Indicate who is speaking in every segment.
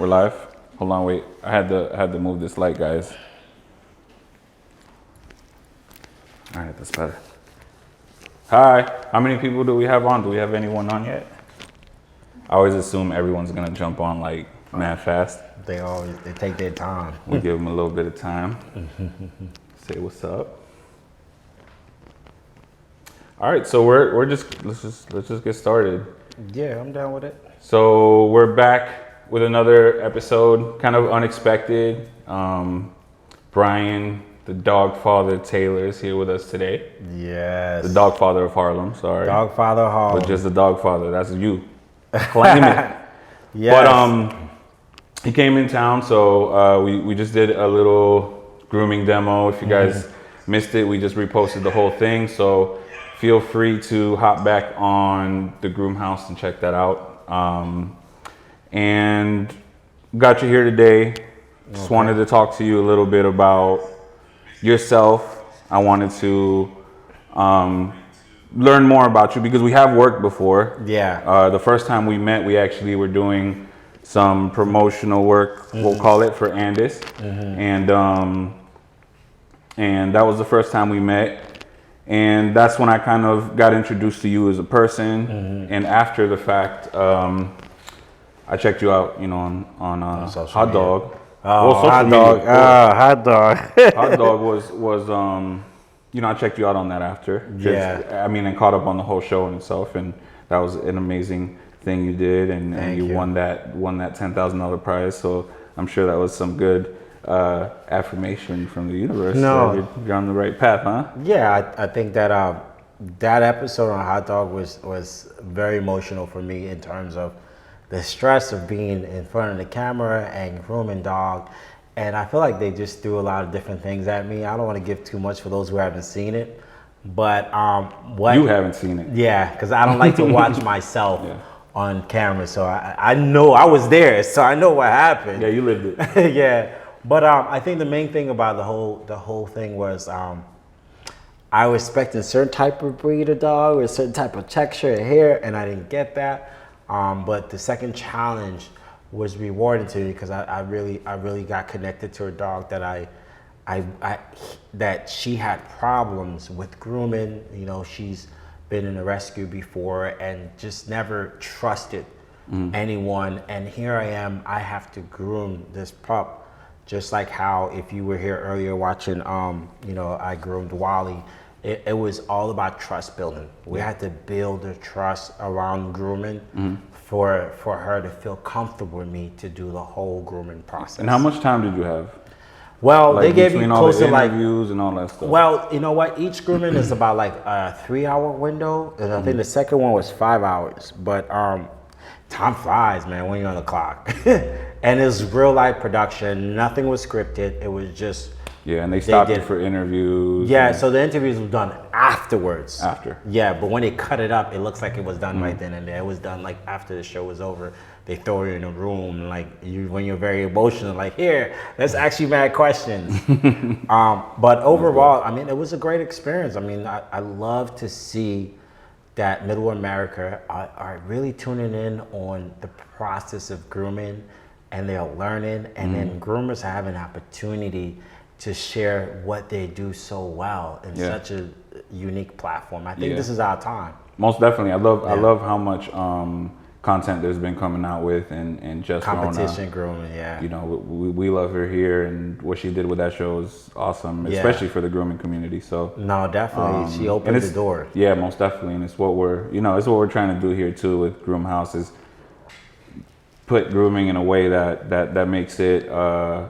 Speaker 1: We're live. Hold on, wait. I had to move this light, guys. All right, that's better. Hi. How many people do we have on? Do we have anyone on yet? I always assume everyone's gonna jump on like mad fast.
Speaker 2: They take their time.
Speaker 1: We give them a little bit of time. Say what's up. All right, so let's just get started.
Speaker 2: Yeah, I'm down with it.
Speaker 1: So we're back with another episode, kind of unexpected. Brian, the DogFather Taylor, is here with us today.
Speaker 2: Yes.
Speaker 1: The DogFather of Harlem, sorry.
Speaker 2: DogFather Harlem.
Speaker 1: But just the DogFather, that's you. Claim it.
Speaker 2: Yes.
Speaker 1: But he came in town, so we just did a little grooming demo. If you guys missed it, we just reposted the whole thing. So feel free to hop back on the Groom House and check that out. And got you here today. Just wanted to talk to you a little bit about yourself. I wanted to learn more about you because we have worked before.
Speaker 2: Yeah.
Speaker 1: The first time we met, we actually were doing some promotional work, we'll call it, for Andis. And that was the first time we met. And that's when I kind of got introduced to you as a person. And after the fact, I checked you out, you know, on Hot Dog.
Speaker 2: Oh, Hot Dog. Hot Dog.
Speaker 1: Hot Dog was you know, I checked you out on that after.
Speaker 2: Yeah.
Speaker 1: I mean, and caught up on the whole show in itself, and that was an amazing thing you did, and you won that $10,000 prize. So I'm sure that was some good affirmation from the universe.
Speaker 2: No,
Speaker 1: you're on the right path, huh?
Speaker 2: Yeah, I think that that episode on Hot Dog was very emotional for me in terms of the stress of being in front of the camera and grooming dog. And I feel like they just threw a lot of different things at me. I don't want to give too much for those who haven't seen it, but what
Speaker 1: you haven't seen it?
Speaker 2: Yeah, because I don't like to watch myself on camera. So I know I was there, so I know what happened.
Speaker 1: Yeah, you lived it.
Speaker 2: Yeah. But I think the main thing about the whole thing was I was expecting a certain type of breed of dog with a certain type of texture of hair, and I didn't get that. But the second challenge was rewarding to me because I really got connected to a dog that that she had problems with grooming. You know, she's been in a rescue before and just never trusted anyone. And here I am, I have to groom this pup. Just like how if you were here earlier watching, you know, I groomed Wally. It was all about trust building. We had to build the trust around grooming for her to feel comfortable with me to do the whole grooming process.
Speaker 1: And how much time did you have?
Speaker 2: Well,
Speaker 1: like
Speaker 2: they gave me close to like
Speaker 1: interviews and all that stuff.
Speaker 2: Well, you know what? Each grooming is about like a 3-hour window, and I think the second one was 5 hours. But time flies, man, when you're on the clock. And it was real life production. Nothing was scripted. It was just
Speaker 1: and they stopped you for interviews.
Speaker 2: Yeah, so the interviews were done afterwards.
Speaker 1: After.
Speaker 2: Yeah, but when they cut it up, it looks like it was done right then and there. It was done like after the show was over. They throw you in a room, like when you're very emotional, like here, let's ask you mad questions. But overall, I mean, it was a great experience. I mean, I love to see that Middle America are really tuning in on the process of grooming, and they're learning, and then groomers have an opportunity to share what they do so well in such a unique platform. I think this is our time.
Speaker 1: Most definitely. I love how much content there's been coming out with, and just
Speaker 2: competition grooming.
Speaker 1: You know, we love her here, and what she did with that show is awesome, especially for the grooming community. So
Speaker 2: no, definitely, she opened the door.
Speaker 1: Yeah, most definitely, and it's what we're trying to do here too with Groom House is put grooming in a way that makes it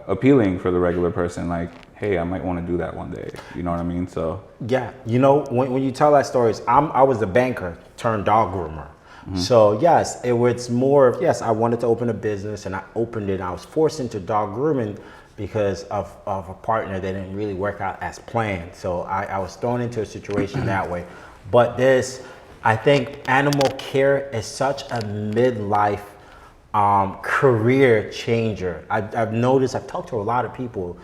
Speaker 1: appealing for the regular person. Like, hey, I might want to do that one day. You know what I mean? So
Speaker 2: yeah, you know, when you tell that story, I was a banker turned dog groomer. So yes, it was more of, I wanted to open a business, and I opened it. I was forced into dog grooming because of a partner that didn't really work out as planned. So I was thrown into a situation that way. But I think animal care is such a midlife career changer. I've noticed, I've talked to a lot of people,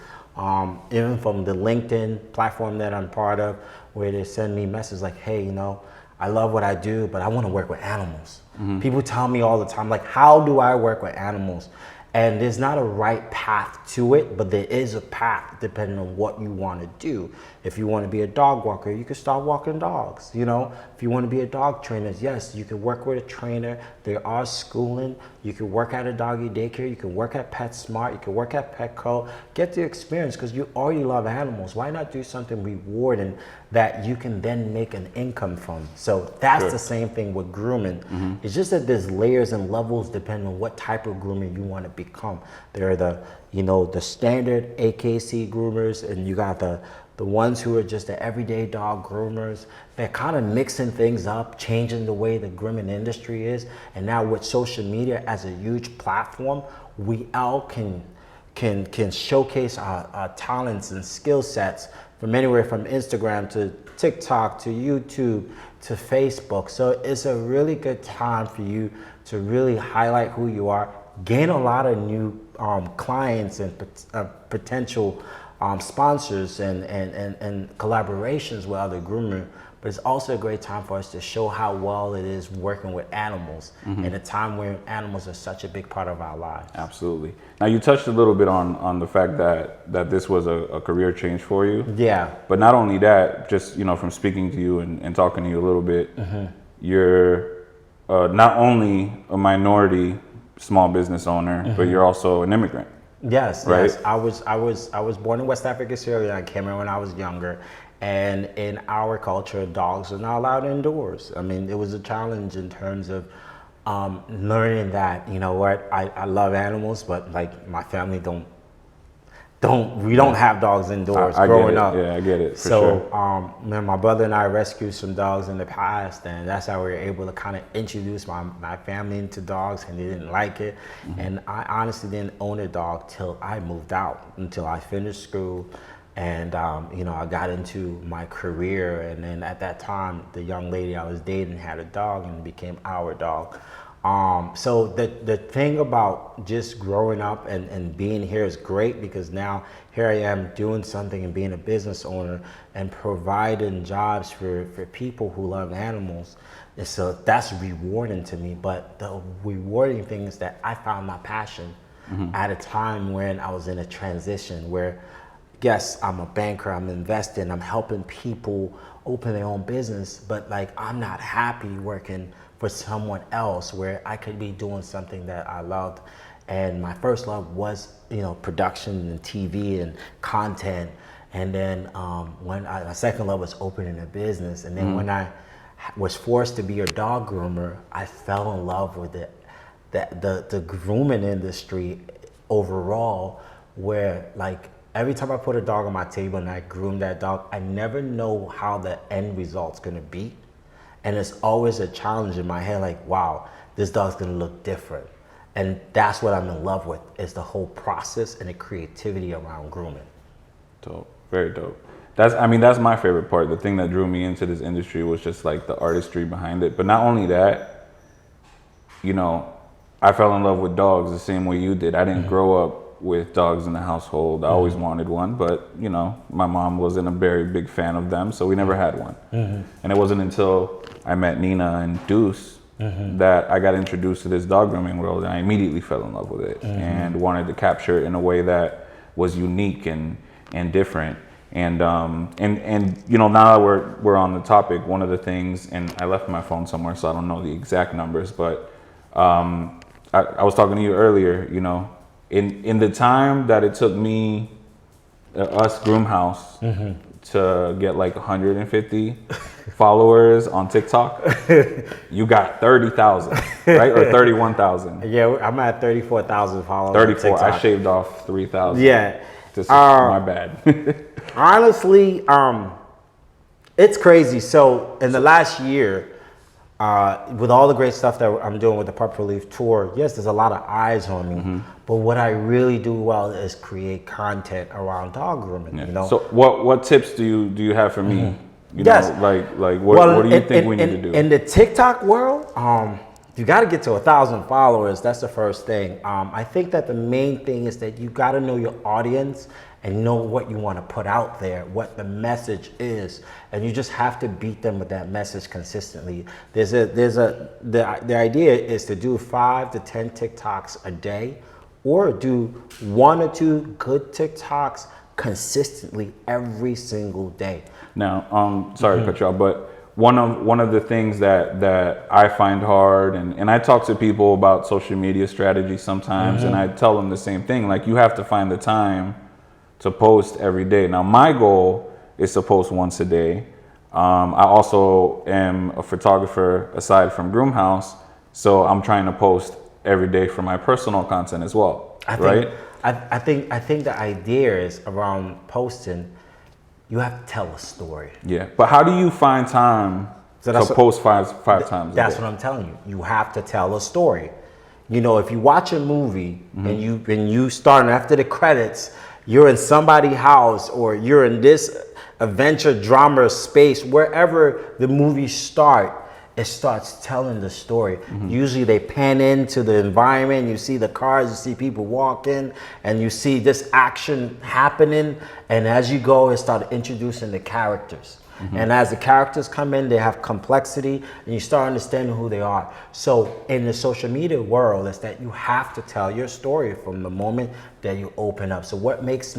Speaker 2: even from the LinkedIn platform that I'm part of, where they send me messages like, hey, you know, I love what I do, but I want to work with animals. People tell me all the time, like, how do I work with animals? And there's not a right path to it, but there is a path depending on what you want to do. If you want to be a dog walker, you can start walking dogs. You know, if you want to be a dog trainer, yes, you can work with a trainer. There are schooling. You can work at a doggy daycare. You can work at PetSmart. You can work at Petco. Get the experience because you already love animals. Why not do something rewarding that you can then make an income from? So that's the same thing with grooming. It's just that there's layers and levels depending on what type of grooming you want to become. There are the, you know, the standard AKC groomers, and you got the ones who are just the everyday dog groomers. They're kind of mixing things up, changing the way the grooming industry is. And now with social media as a huge platform, we all can showcase our talents and skill sets from anywhere from Instagram to TikTok to YouTube to Facebook. So it's a really good time for you to really highlight who you are, gain a lot of new clients and potential sponsors and collaborations with other groomers. But it's also a great time for us to show how well it is working with animals in a time where animals are such a big part of our lives.
Speaker 1: Absolutely. Now you touched a little bit on the fact that this was a career change for you.
Speaker 2: Yeah.
Speaker 1: But not only that, just, you know, from speaking to you and talking to you a little bit, you're not only a minority small business owner, but you're also an immigrant.
Speaker 2: Yes,
Speaker 1: right?
Speaker 2: yes. I was born in West Africa, Sierra Leone. I came here when I was younger. And in our culture, dogs are not allowed indoors. I mean, it was a challenge in terms of learning that, you know what, I love animals, but like my family we don't have dogs indoors growing up.
Speaker 1: Yeah, I get it. For
Speaker 2: So,
Speaker 1: sure.
Speaker 2: Man, my brother and I rescued some dogs in the past, and that's how we were able to kind of introduce my family into dogs, and they didn't like it. And I honestly didn't own a dog till I moved out, until I finished school. And, you know, I got into my career, and then at that time, the young lady I was dating had a dog and it became our dog. So the thing about just growing up and being here is great, because now here I am doing something and being a business owner and providing jobs for people who love animals. And so that's rewarding to me. But the rewarding thing is that I found my passion at a time when I was in a transition where, yes, I'm a banker, I'm investing, I'm helping people open their own business, but like I'm not happy working for someone else where I could be doing something that I loved. And my first love was, you know, production and TV and content. And then my second love was opening a business. And then when I was forced to be a dog groomer, I fell in love with it. The grooming industry overall, where like every time I put a dog on my table and I groom that dog, I never know how the end result's gonna be. And it's always a challenge in my head, like, wow, this dog's gonna look different. And that's what I'm in love with, is the whole process and the creativity around grooming.
Speaker 1: Dope, very dope. That's my favorite part. The thing that drew me into this industry was just like the artistry behind it. But not only that, you know, I fell in love with dogs the same way you did. I didn't grow up with dogs in the household. I always wanted one, but you know, my mom wasn't a very big fan of them, so we never had one. And it wasn't until I met Nina and Deuce that I got introduced to this dog grooming world, and I immediately fell in love with it and wanted to capture it in a way that was unique and different. And you know, now that we're on the topic, one of the things, and I left my phone somewhere, so I don't know the exact numbers, but I was talking to you earlier, you know, in the time that it took me, us Groomhouse, to get like 150 followers on TikTok, you got 30,000, right? Or 31,000.
Speaker 2: Yeah, I'm at 34,000 followers.
Speaker 1: 34.
Speaker 2: On TikTok.
Speaker 1: I shaved off 3,000.
Speaker 2: Yeah.
Speaker 1: This is my bad.
Speaker 2: Honestly, it's crazy. So in the last year, with all the great stuff that I'm doing with the Pup Relief Tour, yes, there's a lot of eyes on me. But what I really do well is create content around dog grooming.
Speaker 1: Yeah.
Speaker 2: You know.
Speaker 1: So what tips do you have for me? You
Speaker 2: Yes.
Speaker 1: know, like what do you think we need to do?
Speaker 2: In the TikTok world, you got to get to 1,000 followers. That's the first thing. I think that the main thing is that you got to know your audience and know what you want to put out there, what the message is, and you just have to beat them with that message consistently. The idea is to do 5 to 10 TikToks a day or do 1 or 2 good TikToks consistently every single day.
Speaker 1: Now, sorry to cut you off, but one of the things that I find hard, and I talk to people about social media strategy sometimes, and I tell them the same thing. Like, you have to find the time to post every day. Now, my goal is to post once a day. I also am a photographer aside from Groom House, so I'm trying to post every day for my personal content as well. Right?
Speaker 2: I think the idea is around posting. You have to tell a story.
Speaker 1: Yeah, but how do you find time to post five times?
Speaker 2: That's what I'm telling you. You have to tell a story. You know, if you watch a movie and you start after the credits, you're in somebody's house or you're in this adventure drama space, wherever the movie it starts telling the story. Usually they pan into the environment, you see the cars, you see people walking, and you see this action happening. And as you go, it starts introducing the characters. And as the characters come in, they have complexity, and you start understanding who they are. So in the social media world, is that you have to tell your story from the moment that you open up. So what works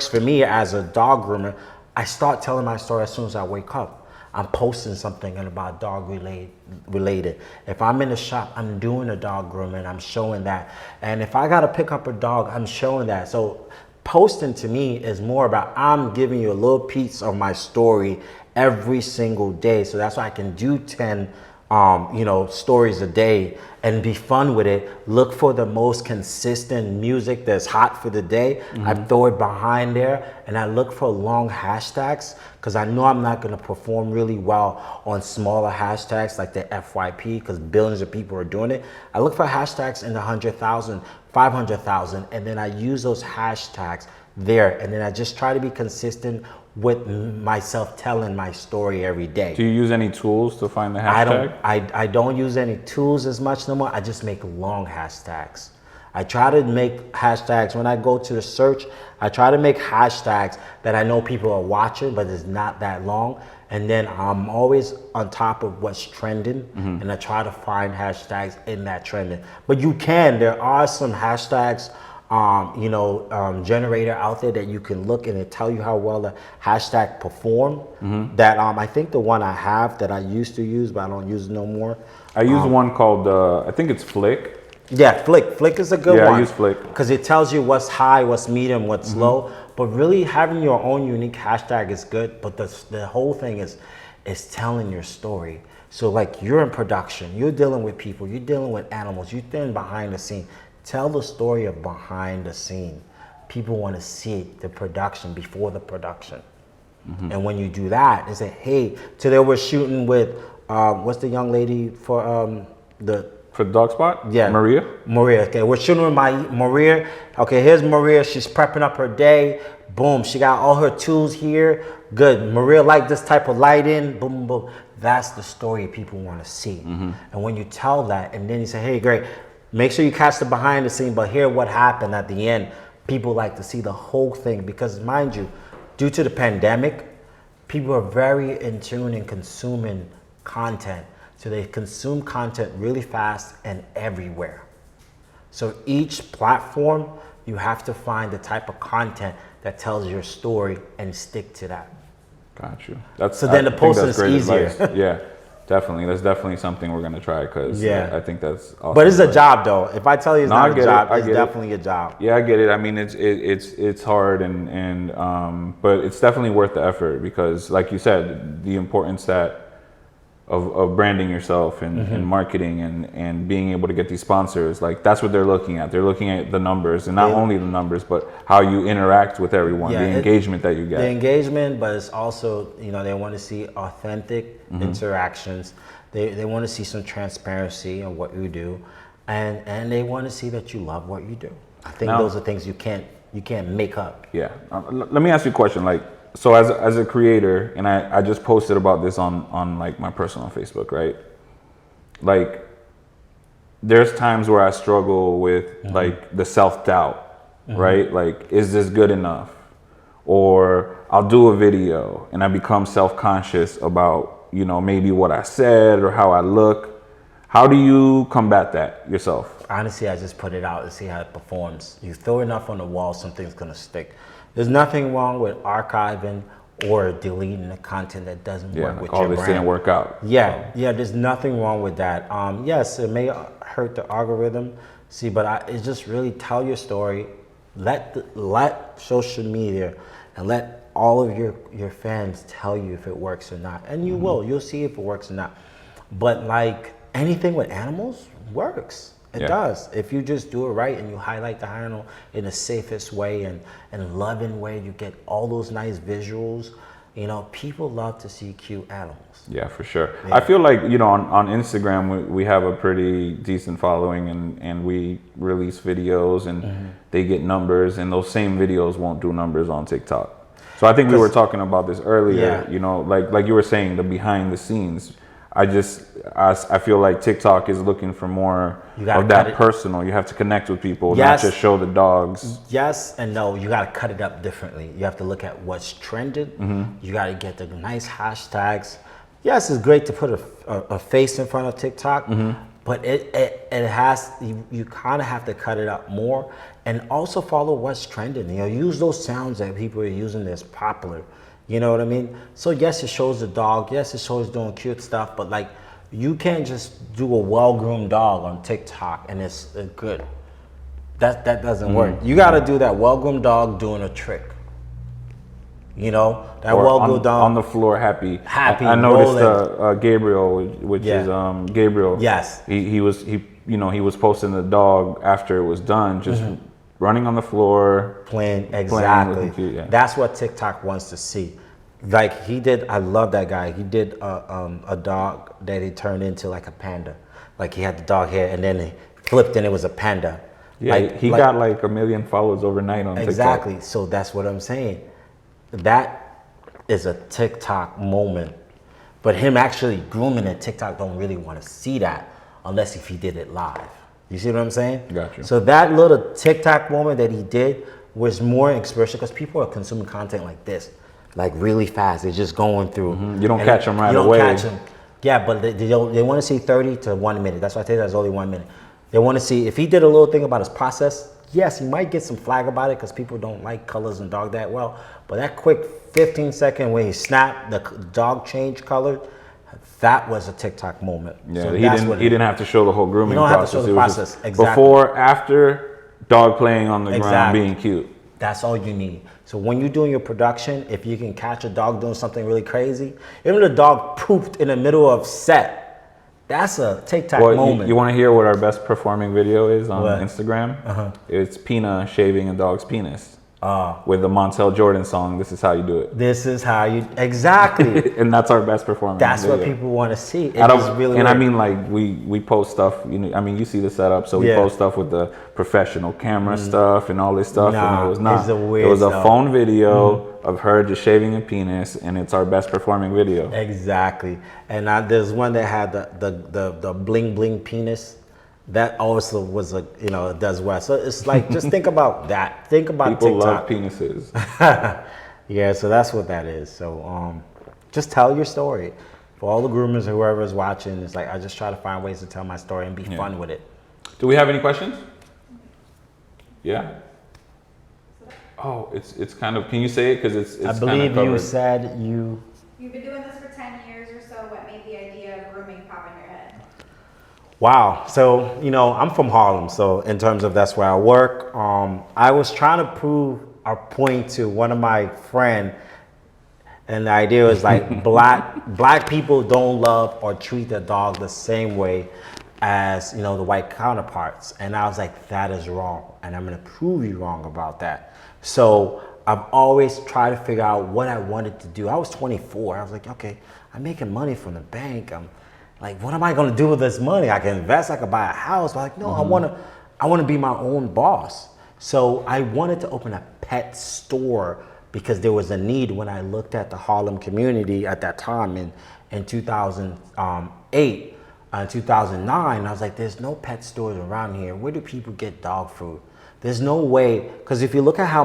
Speaker 2: for me as a dog groomer, I start telling my story as soon as I wake up. I'm posting something about dog related. If I'm in the shop, I'm doing a dog grooming, I'm showing that. And if I gotta pick up a dog, I'm showing that. So posting to me is more about, I'm giving you a little piece of my story every single day. So that's why I can do 10 stories a day and be fun with it. Look for the most consistent music that's hot for the day. I throw it behind there, and I look for long hashtags, because I know I'm not going to perform really well on smaller hashtags like the FYP, because billions of people are doing it. I look for hashtags in the 100,000, 500,000, and then I use those hashtags there, and then I just try to be consistent with myself telling my story every day.
Speaker 1: Do you use any tools to find the hashtag?
Speaker 2: I don't use any tools as much no more. I just make long hashtags. I try to make hashtags when I go to the search. I try to make hashtags that I know people are watching, but it's not that long. And then I'm always on top of what's trending, and I try to find hashtags in that trending. But there are some hashtags generator out there that you can look and it tell you how well the hashtag performed. That I think the one I have that I used to use, but I don't use it no more.
Speaker 1: I use one called I think it's Flick.
Speaker 2: Yeah, Flick is a good one.
Speaker 1: Yeah, I use Flick
Speaker 2: because it tells you what's high, what's medium, what's low. But really having your own unique hashtag is good. But the whole thing is telling your story. So like, you're in production, you're dealing with people, you're dealing with animals, you're dealing behind the scene. Tell the story of behind the scene. People want to see the production before the production. And when you do that, they say, hey, today we're shooting with, what's the young lady for
Speaker 1: For the dog spot?
Speaker 2: Yeah.
Speaker 1: Maria?
Speaker 2: Maria, okay. We're shooting with Maria. Okay, here's Maria. She's prepping up her day. Boom, she got all her tools here. Good. Maria liked this type of lighting. Boom, boom. That's the story people want to see. And when you tell that, and then you say, hey, great. Make sure you catch the behind the scene, but hear what happened at the end. People like to see the whole thing because, mind you, due to the pandemic, people are very in tune in consuming content. So they consume content really fast and everywhere. So each platform, you have to find the type of content that tells your story and stick to that.
Speaker 1: Got you.
Speaker 2: So then the posting is easier.
Speaker 1: Yeah. Definitely, that's definitely something we're gonna try because I think that's awesome.
Speaker 2: But it's a job though. If I tell you it's not a job, it's definitely a job.
Speaker 1: Yeah, I get it. I mean, it's hard and but it's definitely worth the effort because, like you said, the importance of branding yourself and marketing and being able to get these sponsors, like that's what they're looking at. They're looking at the numbers and not only the numbers, but how you interact with everyone, the engagement that you get.
Speaker 2: The engagement, but it's also, they want to see authentic interactions. They want to see some transparency in what you do, and they want to see that you love what you do. I think those are things you can't make up. Yeah.
Speaker 1: Let me ask you a question. Like, so as a creator, and I just posted about this on like my personal Facebook, right? Like, there's times where I struggle with like the self-doubt, right? Like, is this good enough? Or I'll do a video and I become self-conscious about, maybe what I said or how I look. How do you combat that yourself?
Speaker 2: Honestly, I just put it out and see how it performs. You throw enough on the wall, something's gonna stick. There's nothing wrong with archiving or deleting the content that doesn't work with
Speaker 1: all
Speaker 2: your
Speaker 1: this
Speaker 2: brand.
Speaker 1: didn't work out.
Speaker 2: Yeah, there's nothing wrong with that. Yes, it may hurt the algorithm. See, but it's just really tell your story. Let social media and let all of your fans tell you if it works or not, and you will. You'll see if it works or not. But like anything with animals works. It does. If you just do it right and you highlight the animal in the safest way and loving way, you get all those nice visuals. You know, people love to see cute animals.
Speaker 1: Yeah, for sure. Yeah. I feel like, you know, on Instagram, we have a pretty decent following and we release videos and they get numbers, and those same videos won't do numbers on TikTok. So I think we were talking about this earlier, you know, like you were saying, the behind the scenes. I feel like TikTok is looking for more of that personal. You have to connect with people, not just show the dogs.
Speaker 2: Yes and no. You got to cut it up differently. You have to look at what's trended. You got to get the nice hashtags. Yes, it's great to put a face in front of TikTok, but it has, you kind of have to cut it up more and also follow what's trending. You know, use those sounds that people are using that's popular. You know what I mean? So yes, it shows the dog. Yes, it shows doing cute stuff. But like, you can't just do a well-groomed dog on TikTok and it's good. That doesn't work. You got to do that well-groomed dog doing a trick. You know, that well-groomed dog
Speaker 1: on the floor, happy. I
Speaker 2: rolling.
Speaker 1: Noticed Gabriel, which is Gabriel.
Speaker 2: Yes.
Speaker 1: He was posting the dog after it was done, just running on the floor,
Speaker 2: playing exactly.
Speaker 1: Playing
Speaker 2: That's what TikTok wants to see. Like he did, I love that guy. He did a dog that he turned into like a panda. Like he had the dog hair and then he flipped and it was a panda.
Speaker 1: Yeah, he got like 1 million followers overnight on TikTok.
Speaker 2: Exactly. So that's what I'm saying. That is a TikTok moment. But him actually grooming it, TikTok don't really want to see that unless if he did it live. You see what I'm saying?
Speaker 1: Gotcha.
Speaker 2: So that little TikTok moment that he did was more expression because people are consuming content like this, like really fast. They're just going through.
Speaker 1: You don't catch them right away.
Speaker 2: You don't catch them. Yeah, but they want to see 30 to 1 minute. That's why I tell you that's only 1 minute. They want to see, if he did a little thing about his process, yes, he might get some flag about it because people don't like colors and dog that well. But that quick 15-second when he snapped, the dog changed color, that was a TikTok moment.
Speaker 1: Yeah,
Speaker 2: so
Speaker 1: he didn't have to show the whole grooming process.
Speaker 2: You don't have to show the process. Exactly.
Speaker 1: Before, after, dog playing on the ground, being cute.
Speaker 2: That's all you need. So when you're doing your production, if you can catch a dog doing something really crazy, even if the dog pooped in the middle of set, that's a TikTok moment.
Speaker 1: You want to hear what our best performing video is on Instagram? It's Pina shaving a dog's penis. With the Montel Jordan song, "This Is How You Do It."
Speaker 2: This is how you, exactly.
Speaker 1: And that's our best performance.
Speaker 2: That's
Speaker 1: video.
Speaker 2: What people want to see.
Speaker 1: Really and weird. I mean, like we post stuff. You know, I mean, you see the setup, so we post stuff with the professional camera stuff and all this stuff. And it was not. It was a phone video of her just shaving a penis, and it's our best performing video.
Speaker 2: Exactly. And there's one that had the bling bling penis. That also was it does well. So it's like, just think about that. Think about
Speaker 1: people
Speaker 2: TikTok.
Speaker 1: love penises.
Speaker 2: Yeah, so that's what that is. So just tell your story. For all the groomers, whoever is watching, it's like, I just try to find ways to tell my story and be fun with it.
Speaker 1: Do we have any questions? Yeah. Oh, it's kind of, can you say it? Because it's
Speaker 2: I believe
Speaker 1: kind of
Speaker 2: you said
Speaker 3: You've been doing this for 10 years or so. What made the idea of grooming pop in your head?
Speaker 2: Wow. So, I'm from Harlem. So in terms of that's where I work, I was trying to prove a point to one of my friends. And the idea was like black people don't love or treat their dog the same way as, the white counterparts. And I was like, that is wrong. And I'm going to prove you wrong about that. So I've always tried to figure out what I wanted to do. I was 24. I was like, okay, I'm making money from the bank. I'm like, what am I going to do with this money? I can invest, I could buy a house. But like, no, I want to be my own boss. So I wanted to open a pet store because there was a need when I looked at the Harlem community at that time in 2008 and 2009. I was like, there's no pet stores around here. Where do people get dog food? There's no way, because if you look at how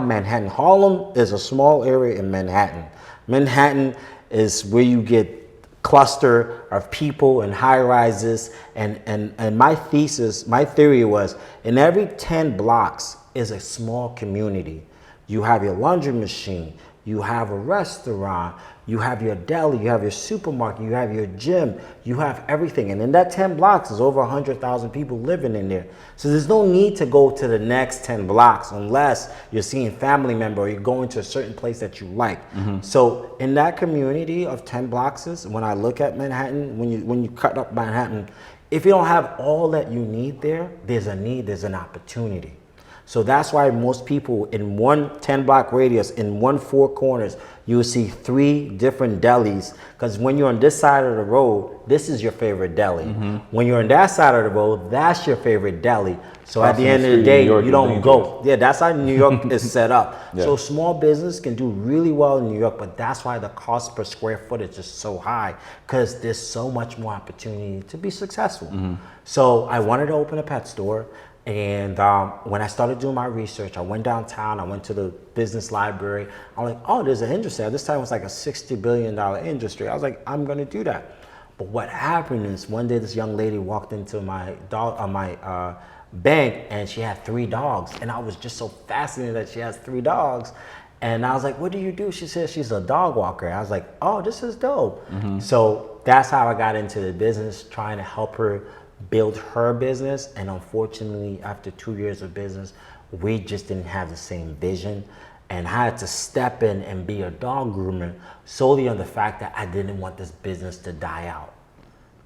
Speaker 2: Harlem is a small area in Manhattan. Manhattan is where you get cluster of people and high rises. And my theory was, in every 10 blocks is a small community. You have your laundry machine, you have a restaurant, you have your deli, you have your supermarket, you have your gym, you have everything. And in that 10 blocks is over 100,000 people living in there. So there's no need to go to the next 10 blocks unless you're seeing family member or you're going to a certain place that you like. So in that community of 10 blocks, when I look at Manhattan, when you cut up Manhattan, if you don't have all that you need there, there's a need, there's an opportunity. So that's why most people in one 10-block radius, in one 4 corners, you will see 3 different delis. Because when you're on this side of the road, this is your favorite deli. When you're on that side of the road, that's your favorite deli. So at the end of the day, you don't go. Yeah, that's how New York is set up. Yeah. So small business can do really well in New York, but that's why the cost per square footage is so high, because there's so much more opportunity to be successful. So I wanted to open a pet store. And when I started doing my research, I went downtown, I went to the business library. I'm like, oh, there's an industry. At this time, it was like a $60 billion industry. I was like, I'm gonna do that. But what happened is one day this young lady walked into my bank and she had 3 dogs. And I was just so fascinated that she has 3 dogs. And I was like, what do you do? She said she's a dog walker. I was like, oh, this is dope. So that's how I got into the business, trying to help her build her business. And unfortunately, after 2 years of business, we just didn't have the same vision, and I had to step in and be a dog groomer solely on the fact that I didn't want this business to die out.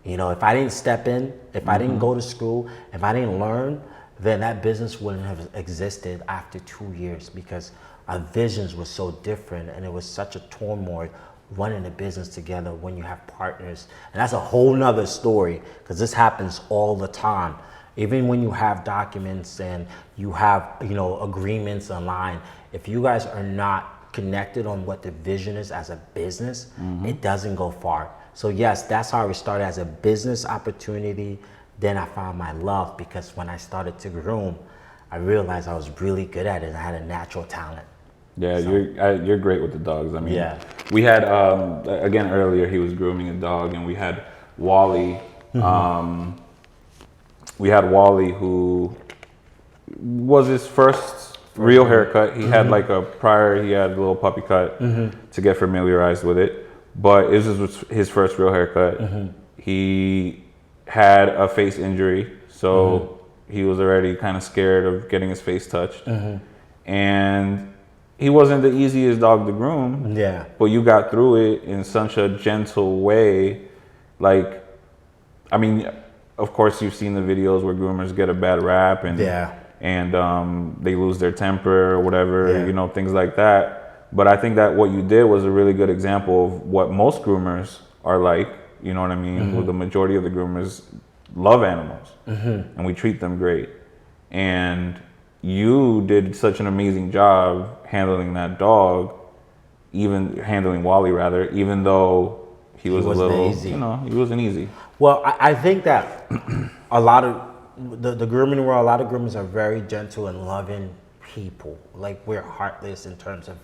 Speaker 2: You know, if I didn't step in, if I didn't go to school, if I didn't learn, then that business wouldn't have existed after 2 years, because our visions were so different and it was such a turmoil running a business together when you have partners. And that's a whole nother story, because this happens all the time. Even when you have documents and you have, you know, agreements online, if you guys are not connected on what the vision is as a business, it doesn't go far. So yes, that's how we started, as a business opportunity. Then I found my love, because when I started to groom, I realized I was really good at it and I had a natural talent.
Speaker 1: Yeah, so you're great with the dogs. I mean, we had, again, earlier he was grooming a dog, and we had Wally. We had Wally, who was his first real haircut. He had like a prior, he had a little puppy cut to get familiarized with it. But this was his first real haircut. He had a face injury, so he was already kind of scared of getting his face touched. And he wasn't the easiest dog to groom. Yeah. But you got through it in such a gentle way. Like, I mean, of course you've seen the videos where groomers get a bad rap and they lose their temper or whatever, you know, things like that. But I think that what you did was a really good example of what most groomers are like, you know what I mean? Well, the majority of the groomers love animals and we treat them great. And you did such an amazing job handling that dog, even handling Wally rather, even though he was a little, easy. You know, he wasn't easy.
Speaker 2: Well, I think that a lot of the grooming world, a lot of groomers are very gentle and loving people. Like, we're heartless in terms of,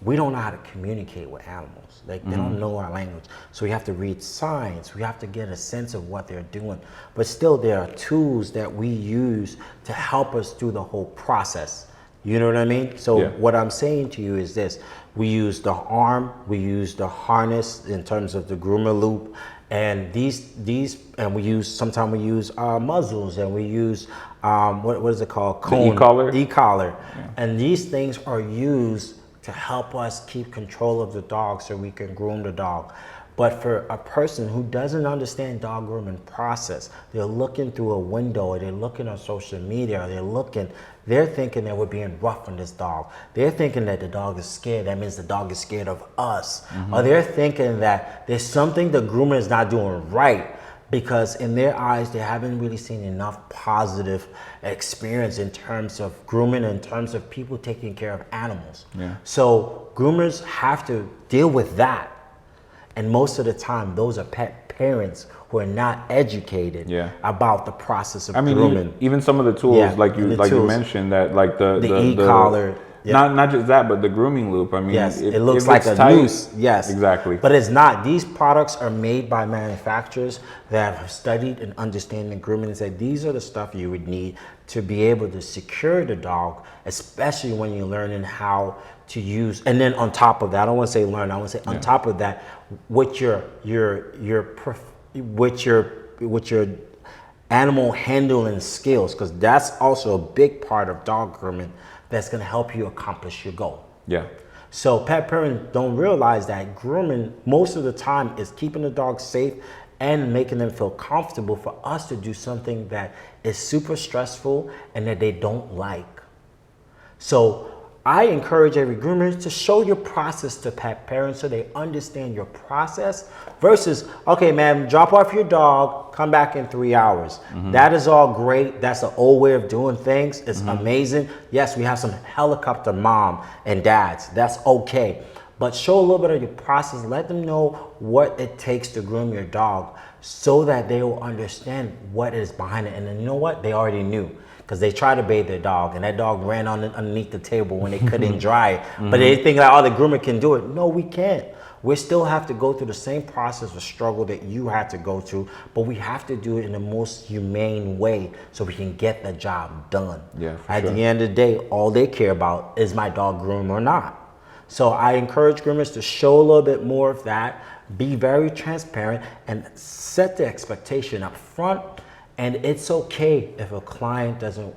Speaker 2: we don't know how to communicate with animals. Like, they don't know our language. So we have to read signs. We have to get a sense of what they're doing. But still, there are tools that we use to help us through the whole process. You know what I mean? So what I'm saying to you is this. We use the arm, we use the harness in terms of the groomer loop. And and we use, sometimes we use muzzles, and we use, what is it called? Cone.
Speaker 1: E-collar.
Speaker 2: E-collar. And these things are used to help us keep control of the dog so we can groom the dog. But for a person who doesn't understand dog grooming process, they're looking through a window, or they're looking on social media, or they're thinking that we're being rough on this dog. They're thinking that the dog is scared. That means the dog is scared of us. Or they're thinking that there's something the groomer is not doing right, because in their eyes, they haven't really seen enough positive experience in terms of grooming, in terms of people taking care of animals. So groomers have to deal with that. And most of the time, those are pet parents who are not educated about the process of grooming.
Speaker 1: Even some of the tools, like you mentioned, that like the
Speaker 2: e-collar.
Speaker 1: Not just that, but the grooming loop. I mean,
Speaker 2: Yes, it looks like a
Speaker 1: tight,
Speaker 2: noose. Yes,
Speaker 1: exactly.
Speaker 2: But it's not. These products are made by manufacturers that have studied and understand the grooming and say these are the stuff you would need to be able to secure the dog, especially when you're learning how to use. And then on top of that, I don't want to say learn. I want to say on top of that, with your animal handling skills, because that's also a big part of dog grooming that's going to help you accomplish your goal.
Speaker 1: Yeah.
Speaker 2: So pet parents don't realize that grooming most of the time is keeping the dog safe and making them feel comfortable for us to do something that is super stressful and that they don't like. So I encourage every groomer to show your process to pet parents so they understand your process versus, okay, man, drop off your dog, come back in 3 hours. That is all great. That's the old way of doing things. It's amazing. Yes, we have some helicopter mom and dads. That's okay. But show a little bit of your process. Let them know what it takes to groom your dog so that they will understand what is behind it. And then you know what? They already knew. Because they tried to bathe their dog and that dog ran underneath the table when they couldn't dry it. But they think like, oh, the groomer can do it. No, we can't. We still have to go through the same process of struggle that you had to go through, but we have to do it in the most humane way so we can get the job done.
Speaker 1: Yeah,
Speaker 2: At the end of the day, all they care about is my dog groomed or not. So I encourage groomers to show a little bit more of that, be very transparent, and set the expectation up front. And it's okay if a client doesn't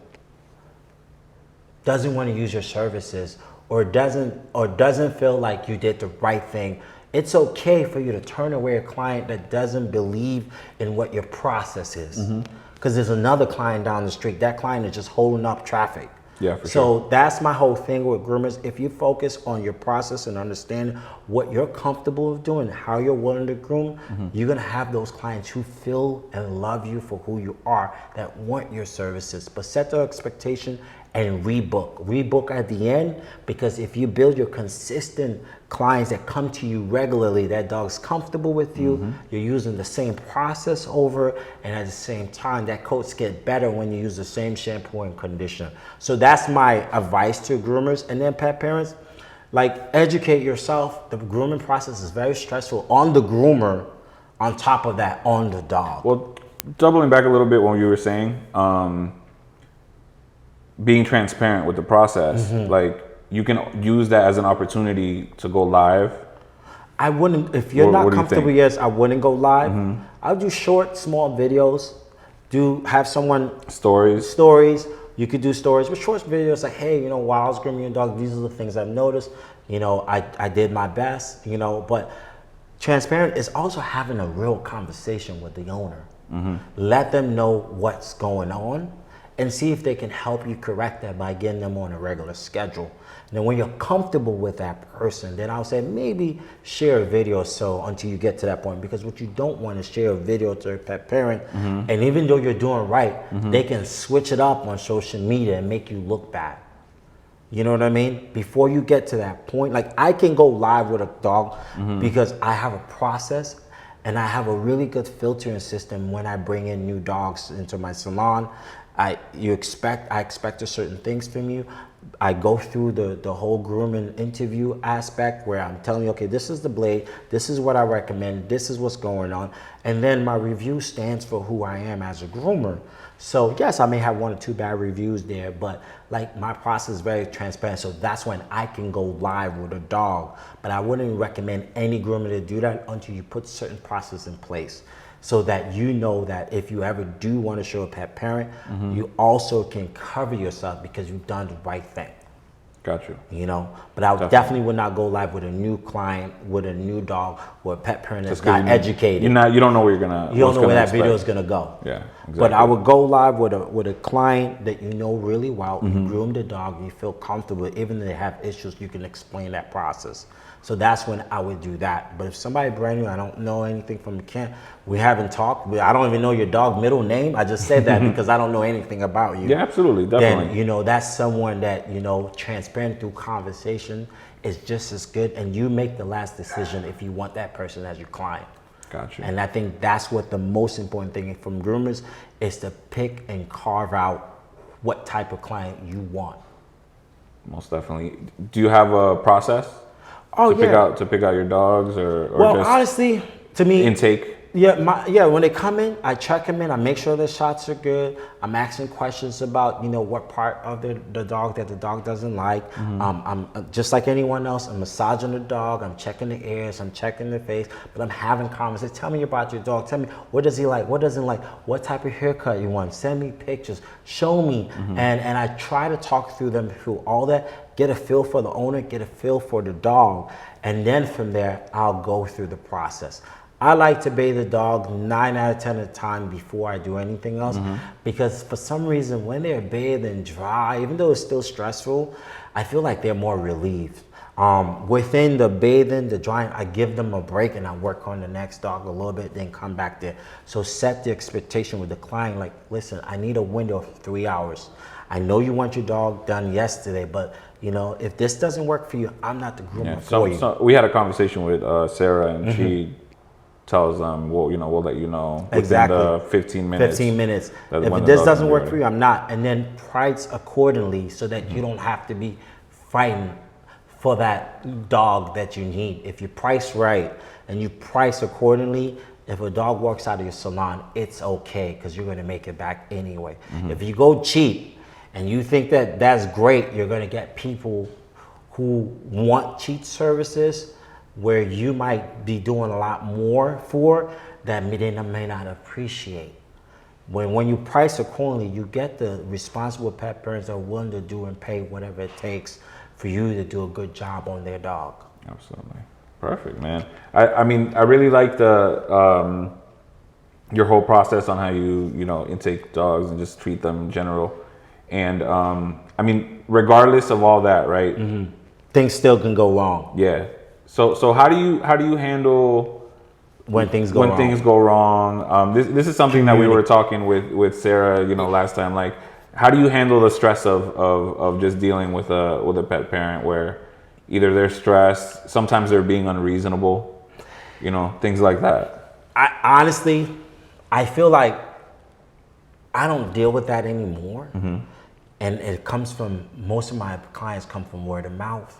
Speaker 2: want to use your services or doesn't feel like you did the right thing. It's okay for you to turn away a client that doesn't believe in what your process is. Because there's another client down the street. That client is just holding up traffic.
Speaker 1: Yeah, for sure.
Speaker 2: So that's my whole thing with groomers. If you focus on your process and understand what you're comfortable with doing, how you're willing to groom, you're gonna have those clients who feel and love you for who you are, that want your services. But set the expectation and rebook. Rebook at the end, because if you build your consistent clients that come to you regularly, that dog's comfortable with you, you're using the same process over, and at the same time, that coats get better when you use the same shampoo and conditioner. So that's my advice to groomers. And then pet parents, like, educate yourself. The grooming process is very stressful on the groomer, on top of that, on the dog.
Speaker 1: Well, doubling back a little bit what you were saying, being transparent with the process, like, you can use that as an opportunity to go live.
Speaker 2: I wouldn't, if you're not comfortable, yes, I wouldn't go live. I'll do short, small videos. Have someone stories. You could do stories with short videos like, hey, you know, while I was grooming your dog, these are the things I've noticed. You know, I did my best, you know, but transparent is also having a real conversation with the owner. Let them know what's going on and see if they can help you correct that by getting them on a regular schedule. And then when you're comfortable with that person, then I'll say maybe share a video or so until you get to that point. Because what you don't want is share a video to a pet parent, and even though you're doing right, they can switch it up on social media and make you look bad. You know what I mean? Before you get to that point, like, I can go live with a dog because I have a process and I have a really good filtering system when I bring in new dogs into my salon. I expect certain things from you. I go through the whole grooming interview aspect where I'm telling you, okay, this is the blade, this is what I recommend, this is what's going on. And then my review stands for who I am as a groomer. So yes, I may have 1 or 2 bad reviews there, but like, my process is very transparent. So that's when I can go live with a dog. But I wouldn't recommend any groomer to do that until you put certain process in place, so that you know that if you ever do want to show a pet parent, you also can cover yourself because you've done the right thing.
Speaker 1: Got you.
Speaker 2: You know, but I definitely would not go live with a new client, with a new dog, or a pet parent that's not educated.
Speaker 1: You don't know where you're gonna.
Speaker 2: You don't know where that video is gonna go.
Speaker 1: Yeah, exactly.
Speaker 2: But I would go live with a client that you know really well. You groom the dog, you feel comfortable. Even if they have issues, you can explain that process. So that's when I would do that. But if somebody brand new, I don't know anything from the camp, we haven't talked, I don't even know your dog middle name. I just said that because I don't know anything about you.
Speaker 1: Yeah, absolutely, definitely.
Speaker 2: Then, you know, that's someone that, you know, transparent through conversation is just as good. And you make the last decision if you want that person as your client.
Speaker 1: Gotcha.
Speaker 2: And I think that's what the most important thing from groomers is, to pick and carve out what type of client you want.
Speaker 1: Most definitely. Do you have a process
Speaker 2: Oh,
Speaker 1: to pick out your dogs, or
Speaker 2: Well,
Speaker 1: just
Speaker 2: honestly, to me,
Speaker 1: intake?
Speaker 2: yeah. When they come in, I check them in. I make sure the shots are good. I'm asking questions about what part of the dog that the dog doesn't like. I'm just like anyone else. I'm massaging the dog. I'm checking the ears. I'm checking the face. But I'm having conversations. Tell me about your dog. Tell me, what does he like? What doesn't like? What type of haircut you want? Send me pictures. Show me. And I try to talk through them through all that. Get a feel for the owner. Get a feel for the dog. And then from there, I'll go through the process. I like to bathe the dog 9 out of 10 of the time before I do anything else, because for some reason when they're bathed and dry, even though it's still stressful, I feel like they're more relieved. Within the bathing, the drying, I give them a break and I work on the next dog a little bit, then come back there. So set the expectation with the client, like, listen, I need a window of 3 hours. I know you want your dog done yesterday, but if this doesn't work for you, I'm not the groomer for you.
Speaker 1: So we had a conversation with Sarah, and she tells them, we'll let you know within the 15 minutes.
Speaker 2: 15 minutes. If
Speaker 1: When the
Speaker 2: this
Speaker 1: dog's
Speaker 2: doesn't
Speaker 1: gonna be
Speaker 2: work
Speaker 1: ready.
Speaker 2: for you, I'm not. And then price accordingly so that you don't have to be fighting for that dog that you need. If you price right and you price accordingly, if a dog walks out of your salon, it's okay because you're going to make it back anyway. If you go cheap and you think that that's great, you're going to get people who want cheap services where you might be doing a lot more for that they may not appreciate. When you price accordingly, you get the responsible pet parents that are willing to do and pay whatever it takes for you to do a good job on their dog.
Speaker 1: Absolutely. Perfect, man. I mean, I really like the your whole process on how you intake dogs and just treat them in general. And I mean, regardless of all that, right?
Speaker 2: Things still can go wrong.
Speaker 1: Yeah. So how do you handle
Speaker 2: when things go
Speaker 1: wrong? This is something that we were talking with Sarah, last time. Like, how do you handle the stress of just dealing with a pet parent where either they're stressed, sometimes they're being unreasonable, things like that?
Speaker 2: Honestly, I feel like I don't deal with that anymore. And it comes from, most of my clients come from word of mouth,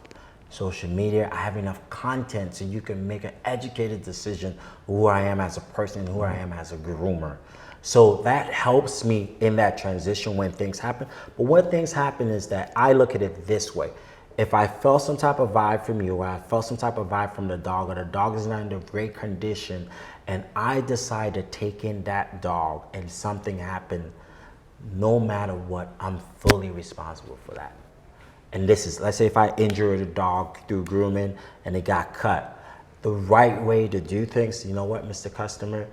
Speaker 2: social media. I have enough content so you can make an educated decision who I am as a person, who I am as a groomer. So that helps me in that transition when things happen. But when things happen is that I look at it this way. If I felt some type of vibe from you, or I felt some type of vibe from the dog, or the dog is not in great condition, and I decide to take in that dog and something happened, no matter what, I'm fully responsible for that. And this is, let's say if I injured a dog through grooming and it got cut, the right way to do things, you know what, Mr. Customer,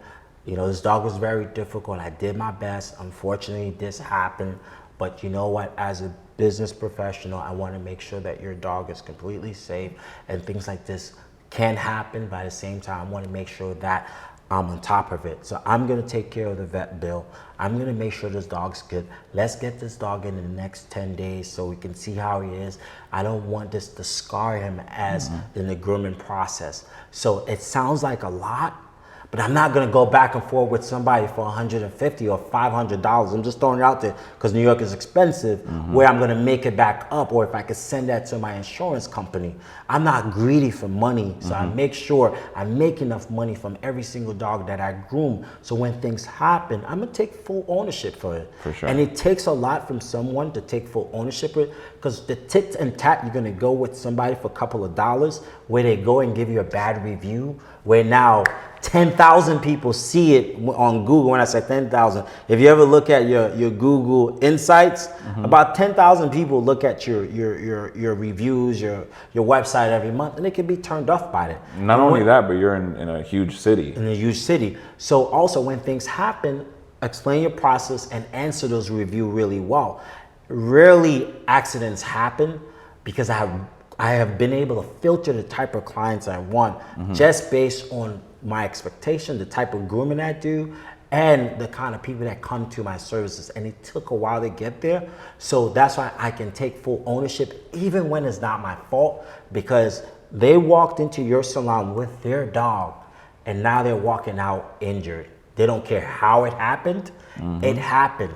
Speaker 2: this dog was very difficult. I did my best. Unfortunately, this happened. But you know what, as a business professional, I want to make sure that your dog is completely safe, and things like this can happen, but at the same time, I want to make sure that I'm on top of it. So I'm going to take care of the vet bill. I'm going to make sure this dog's good. Let's get this dog in the next 10 days so we can see how he is. I don't want this to scar him as in the grooming process. So it sounds like a lot, but I'm not going to go back and forth with somebody for $150 or $500. I'm just throwing it out there because New York is expensive, where I'm going to make it back up, or if I could send that to my insurance company. I'm not greedy for money, so I make sure I make enough money from every single dog that I groom. So when things happen, I'm going to take full ownership for it.
Speaker 1: For sure.
Speaker 2: And it takes a lot from someone to take full ownership of it, because the tit and tat, you're going to go with somebody for a couple of dollars, where they go and give you a bad review, where now 10,000 people see it on Google. When I say 10,000, if you ever look at your Google Insights, about 10,000 people look at your reviews, your website every month, and they can be turned off by it.
Speaker 1: Not only that, but you're in a huge city.
Speaker 2: In a huge city. So also when things happen, explain your process and answer those reviews really well. Rarely accidents happen because I have been able to filter the type of clients I want just based on my expectation, the type of grooming I do, and the kind of people that come to my services. And it took a while to get there. So that's why I can take full ownership even when it's not my fault, because they walked into your salon with their dog and now they're walking out injured. They don't care how it happened. It happened.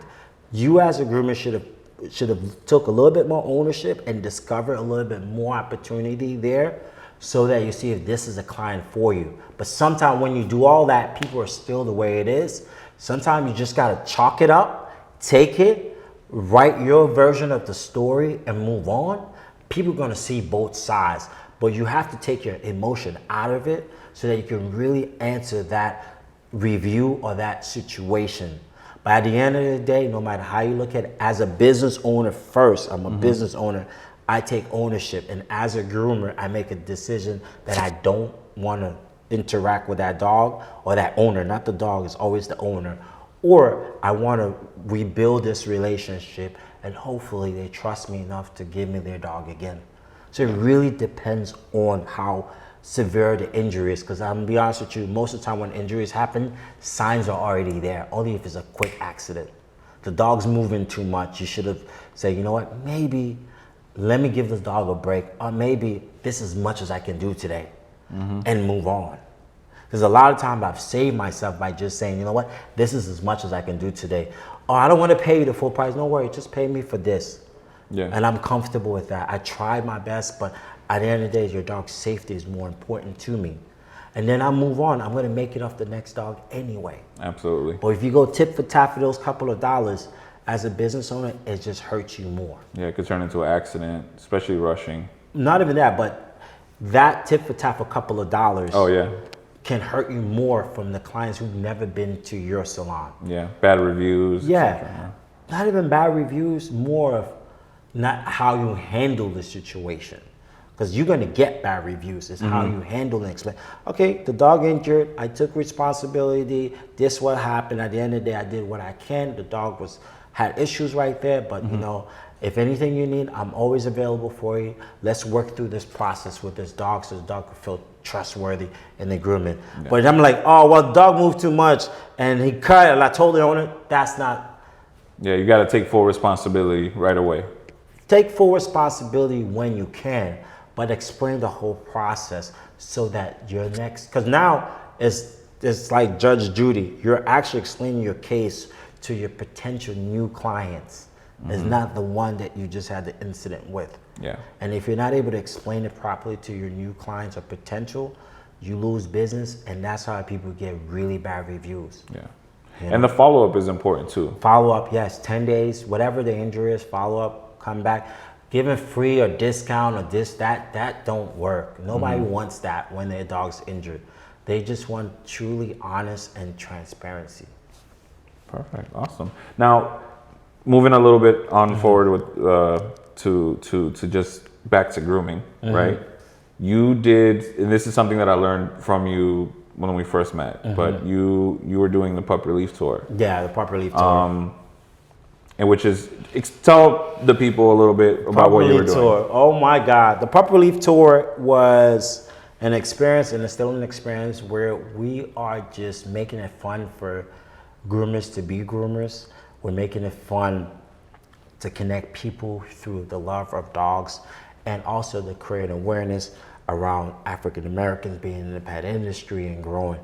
Speaker 2: You as a groomer should have took a little bit more ownership and discovered a little bit more opportunity there, so that you see if this is a client for you. But sometimes when you do all that, people are still the way it is. Sometimes you just gotta chalk it up, take it, write your version of the story and move on. People are gonna see both sides, but you have to take your emotion out of it so that you can really answer that review or that situation. But at the end of the day, no matter how you look at it, as a business owner first, I'm a business owner, I take ownership. And as a groomer, I make a decision that I don't want to interact with that dog or that owner. Not the dog, it's always the owner. Or I want to rebuild this relationship and hopefully they trust me enough to give me their dog again. So it really depends on how severe the injury is, because I'm gonna be honest with you, most of the time when injuries happen, signs are already there, only if it's a quick accident. The dog's moving too much, you should have said, you know what, maybe let me give this dog a break, or maybe this is as much as I can do today, and move on. Because a lot of times I've saved myself by just saying, you know what, this is as much as I can do today. Oh, I don't want to pay you the full price, no worry, just pay me for this.
Speaker 1: Yeah.
Speaker 2: And I'm comfortable with that. I tried my best, but at the end of the day, your dog's safety is more important to me. And then I move on. I'm going to make it off the next dog anyway.
Speaker 1: Absolutely.
Speaker 2: But if you go tit for tat for those couple of dollars, as a business owner, it just hurts you more.
Speaker 1: Yeah, it could turn into an accident, especially rushing.
Speaker 2: Not even that, but that tit for tat for a couple of dollars
Speaker 1: Oh, yeah.
Speaker 2: can hurt you more from the clients who've never been to your salon.
Speaker 1: Yeah, bad reviews.
Speaker 2: Yeah,
Speaker 1: etc.
Speaker 2: not even bad reviews, more of not how you handle the situation. Because you're gonna get bad reviews. It's how you handle and explain. Okay, the dog injured, I took responsibility, this what happened. At the end of the day, I did what I can. The dog had issues right there, but you know, if anything you need, I'm always available for you. Let's work through this process with this dog so the dog can feel trustworthy in the grooming.
Speaker 1: Yeah.
Speaker 2: But I'm like, oh, well, the dog moved too much and he cut and I told the owner, that's not.
Speaker 1: Yeah, you got to take full responsibility right away.
Speaker 2: Take full responsibility when you can, but explain the whole process so that your next, because now it's like Judge Judy. You're actually explaining your case to your potential new clients. It's not the one that you just had the incident with.
Speaker 1: Yeah.
Speaker 2: And if you're not able to explain it properly to your new clients or potential, you lose business, and that's how people get really bad reviews.
Speaker 1: Yeah.
Speaker 2: You
Speaker 1: And
Speaker 2: know?
Speaker 1: the follow-up is important too.
Speaker 2: Follow up, yes, 10 days, whatever the injury is, follow up, come back. Giving free or discount or this, that don't work. Nobody wants that when their dog's injured. They just want truly honest and transparency.
Speaker 1: Perfect. Awesome. Now, moving a little bit on forward with to just back to grooming, right? You did, and this is something that I learned from you when we first met, but you were doing the pup relief tour.
Speaker 2: Yeah, the pup relief tour.
Speaker 1: And which is, tell the people a little bit about what you were doing.
Speaker 2: Tour. Oh my God. The Pup Relief Tour was an experience, and it's still an experience, where we are just making it fun for groomers to be groomers. We're making it fun to connect people through the love of dogs, and also to create awareness around African Americans being in the pet industry and growing.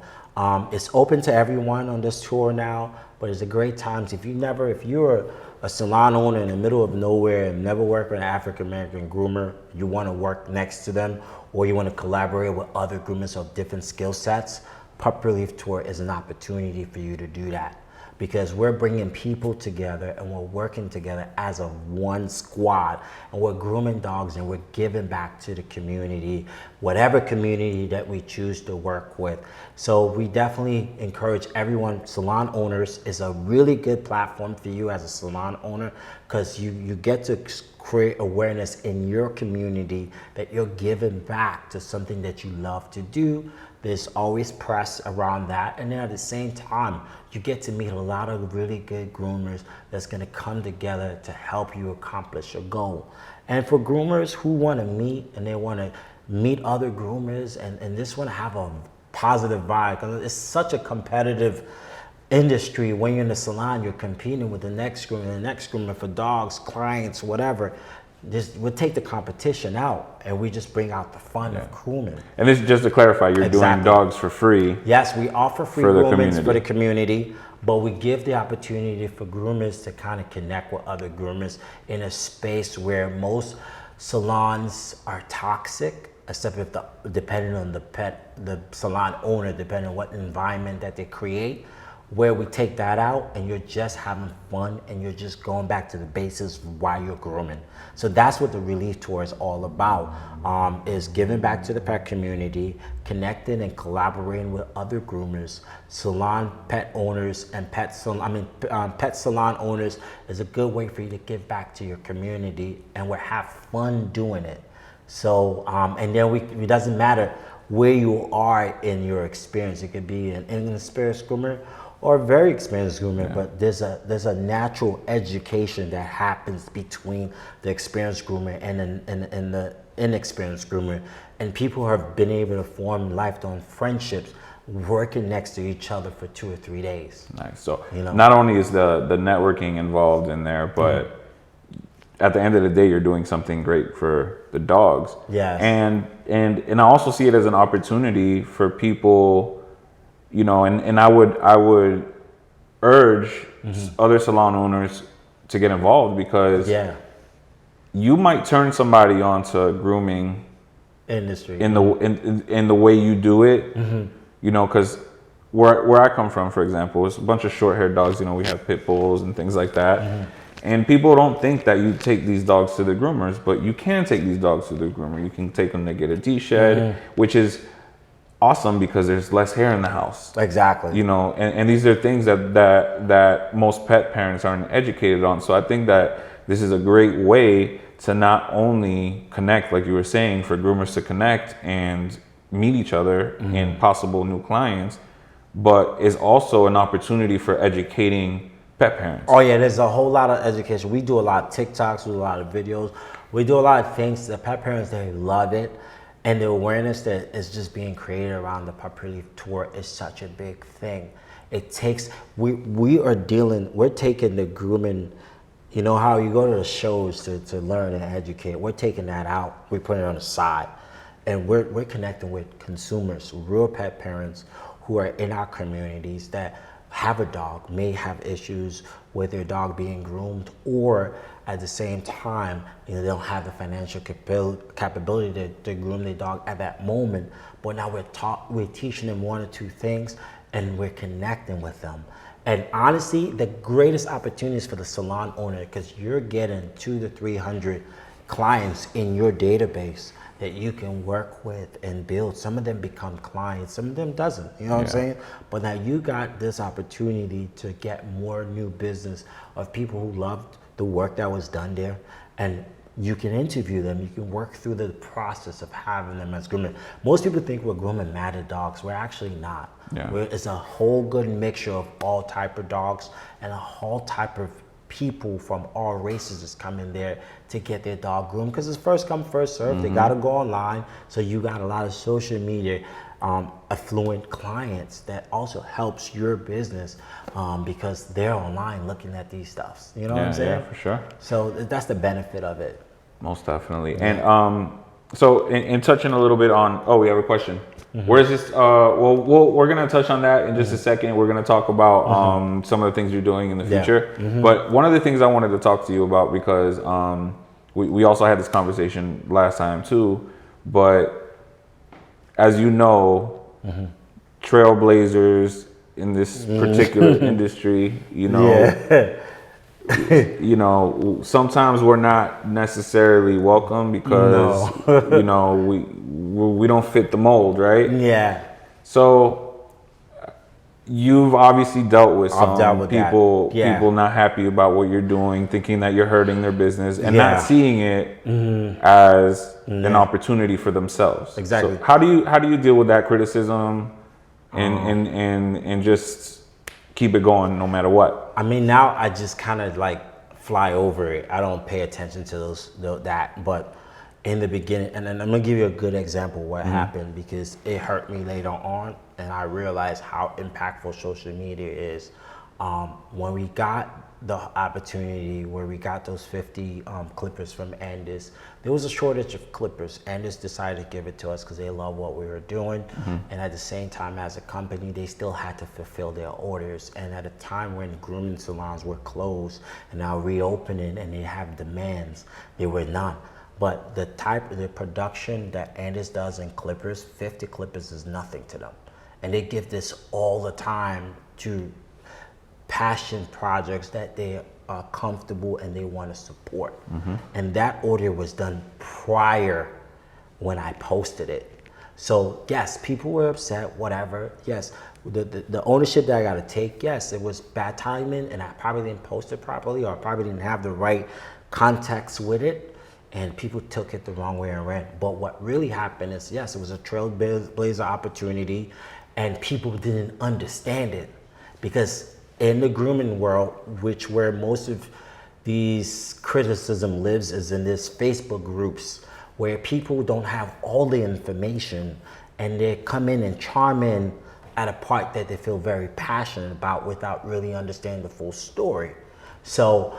Speaker 2: It's open to everyone on this tour now, but it's a great time. If you're a salon owner in the middle of nowhere and never worked with an African American groomer, you want to work next to them, or you want to collaborate with other groomers of different skill sets, Pup Relief Tour is an opportunity for you to do that. Because we're bringing people together and we're working together as a one squad, and we're grooming dogs and we're giving back to the community, whatever community that we choose to work with. So we definitely encourage everyone. Salon owners is a really good platform for you as a salon owner, because you get to create awareness in your community that you're giving back to something that you love to do. There's always press around that, and then at the same time, you get to meet a lot of really good groomers that's gonna come together to help you accomplish your goal. And for groomers who wanna meet and they wanna meet other groomers and just wanna have a positive vibe, because it's such a competitive industry. When you're in the salon, you're competing with the next groomer for dogs, clients, whatever. We'll take the competition out and we just bring out the fun of grooming.
Speaker 1: And this, just to clarify, you're doing dogs for free.
Speaker 2: Yes, we offer free
Speaker 1: for the
Speaker 2: groomings
Speaker 1: community.
Speaker 2: for the community. but we give the opportunity for groomers to kind of connect with other groomers in a space where most salons are toxic, except if depending on the salon owner, depending on what environment that they create, where we take that out and you're just having fun and you're just going back to the basics while you're grooming. So that's what the Relief Tour is all about, is giving back to the pet community, connecting and collaborating with other groomers, salon pet owners, and pet salon owners is a good way for you to give back to your community and have fun doing it. So, and then it doesn't matter where you are in your experience. It could be an inexperienced groomer or a very experienced groomer, but there's a natural education that happens between the experienced groomer and the inexperienced groomer, and people have been able to form lifelong friendships working next to each other for 2 or 3 days.
Speaker 1: Nice. So not only is the networking involved in there, but at the end of the day, you're doing something great for the dogs.
Speaker 2: Yes.
Speaker 1: And I also see it as an opportunity for people, and I would urge other salon owners to get involved, because you might turn somebody onto grooming
Speaker 2: industry
Speaker 1: in the way you do it. Because where I come from, for example, it's a bunch of short-haired dogs. We have pit bulls and things like that. And people don't think that you take these dogs to the groomers, but you can take these dogs to the groomer. You can take them to get a D-shed, which is awesome because there's less hair in the house.
Speaker 2: Exactly.
Speaker 1: And these are things that most pet parents aren't educated on. So I think that this is a great way to not only connect, like you were saying, for groomers to connect and meet each other and possible new clients, but is also an opportunity for educating pet parents.
Speaker 2: Oh yeah, there's a whole lot of education. We do a lot of TikToks, we do a lot of videos, we do a lot of things. The pet parents, they love it, and the awareness that is just being created around the Pup Relief Tour is such a big thing. It takes we're taking the grooming. You know how you go to the shows to learn and educate. We're taking that out. We're putting it on the side, and we're connecting with consumers, real pet parents who are in our communities that have a dog, may have issues with their dog being groomed, or at the same time, they don't have the financial capability to groom their dog at that moment. But now we're teaching them 1 or 2 things, and we're connecting with them. And honestly, the greatest opportunities for the salon owner, because you're getting 200 to 300 clients in your database that you can work with and build. Some of them become clients, some of them doesn't, what I'm saying? But now you got this opportunity to get more new business of people who loved the work that was done there, and you can interview them, you can work through the process of having them as grooming. Most people think we're grooming matted dogs, we're actually not. It's a whole good mixture of all type of dogs and a whole type of people from all races is coming there to get their dog groomed, because it's first come first serve. They got to go online, so you got a lot of social media affluent clients that also helps your business, because they're online looking at these stuffs. You know what I'm saying?
Speaker 1: Yeah, for sure.
Speaker 2: So that's the benefit of it.
Speaker 1: Most definitely. And so in touching a little bit on, we have a question. Where is this? We're going to touch on that in just a second. We're going to talk about some of the things you're doing in the future. But one of the things I wanted to talk to you about, because we also had this conversation last time too, but as you know, trailblazers in this particular industry, sometimes we're not necessarily welcome because we don't fit the mold, right?
Speaker 2: Yeah.
Speaker 1: So you've obviously dealt with some people not happy about what you're doing, thinking that you're hurting their business, and not seeing it as an opportunity for themselves.
Speaker 2: Exactly.
Speaker 1: So how do you deal with that criticism and just keep it going no matter what?
Speaker 2: I mean, now I just kind of like fly over it. I don't pay attention to that. But in the beginning, and then I'm gonna give you a good example of what happened, because it hurt me later on, and I realized how impactful social media is. When we got the opportunity where we got those 50 clippers from Andis. There was a shortage of clippers. Andis decided to give it to us because they love what we were doing. And at the same time, as a company, they still had to fulfill their orders. And at a time when grooming salons were closed and now reopening and they have demands, they were not. But the production that Andis does in clippers, 50 clippers is nothing to them. And they give this all the time to passion projects that they are comfortable and they want to support. And that order was done prior when I posted it. So yes, people were upset, whatever. Yes, the ownership that I got to take, yes, it was bad timing and I probably didn't post it properly or I probably didn't have the right context with it. And people took it the wrong way and ran. But what really happened is, yes, it was a trailblazer opportunity and people didn't understand it. Because in the grooming world, which where most of these criticism lives is in this Facebook groups where people don't have all the information and they come in and charm in at a part that they feel very passionate about without really understanding the full story. So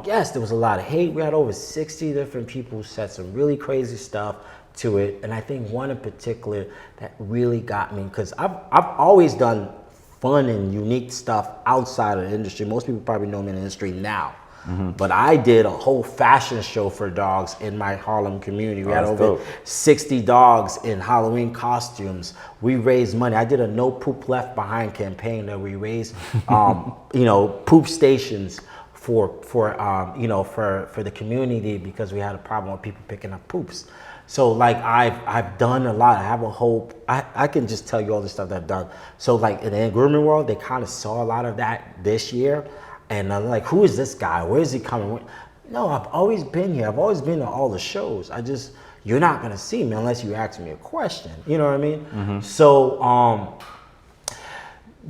Speaker 2: yes, there was a lot of hate. We had over 60 different people who said some really crazy stuff to it. And I think one in particular that really got me, because I've always done fun and unique stuff outside of the industry. Most people probably know me in the industry now. But I did a whole fashion show for dogs in my Harlem community. We had over 60 dogs in Halloween costumes. We raised money. I did a No Poop Left Behind campaign that we raised, poop stations for the community because we had a problem with people picking up poops. So like I've done a lot. I have a whole, I can just tell you all the stuff that I've done. So like in the grooming world, they kind of saw a lot of that this year. And I'm like, who is this guy? Where is he coming? No, I've always been here. I've always been to all the shows. You're not gonna see me unless you ask me a question. You know what I mean? So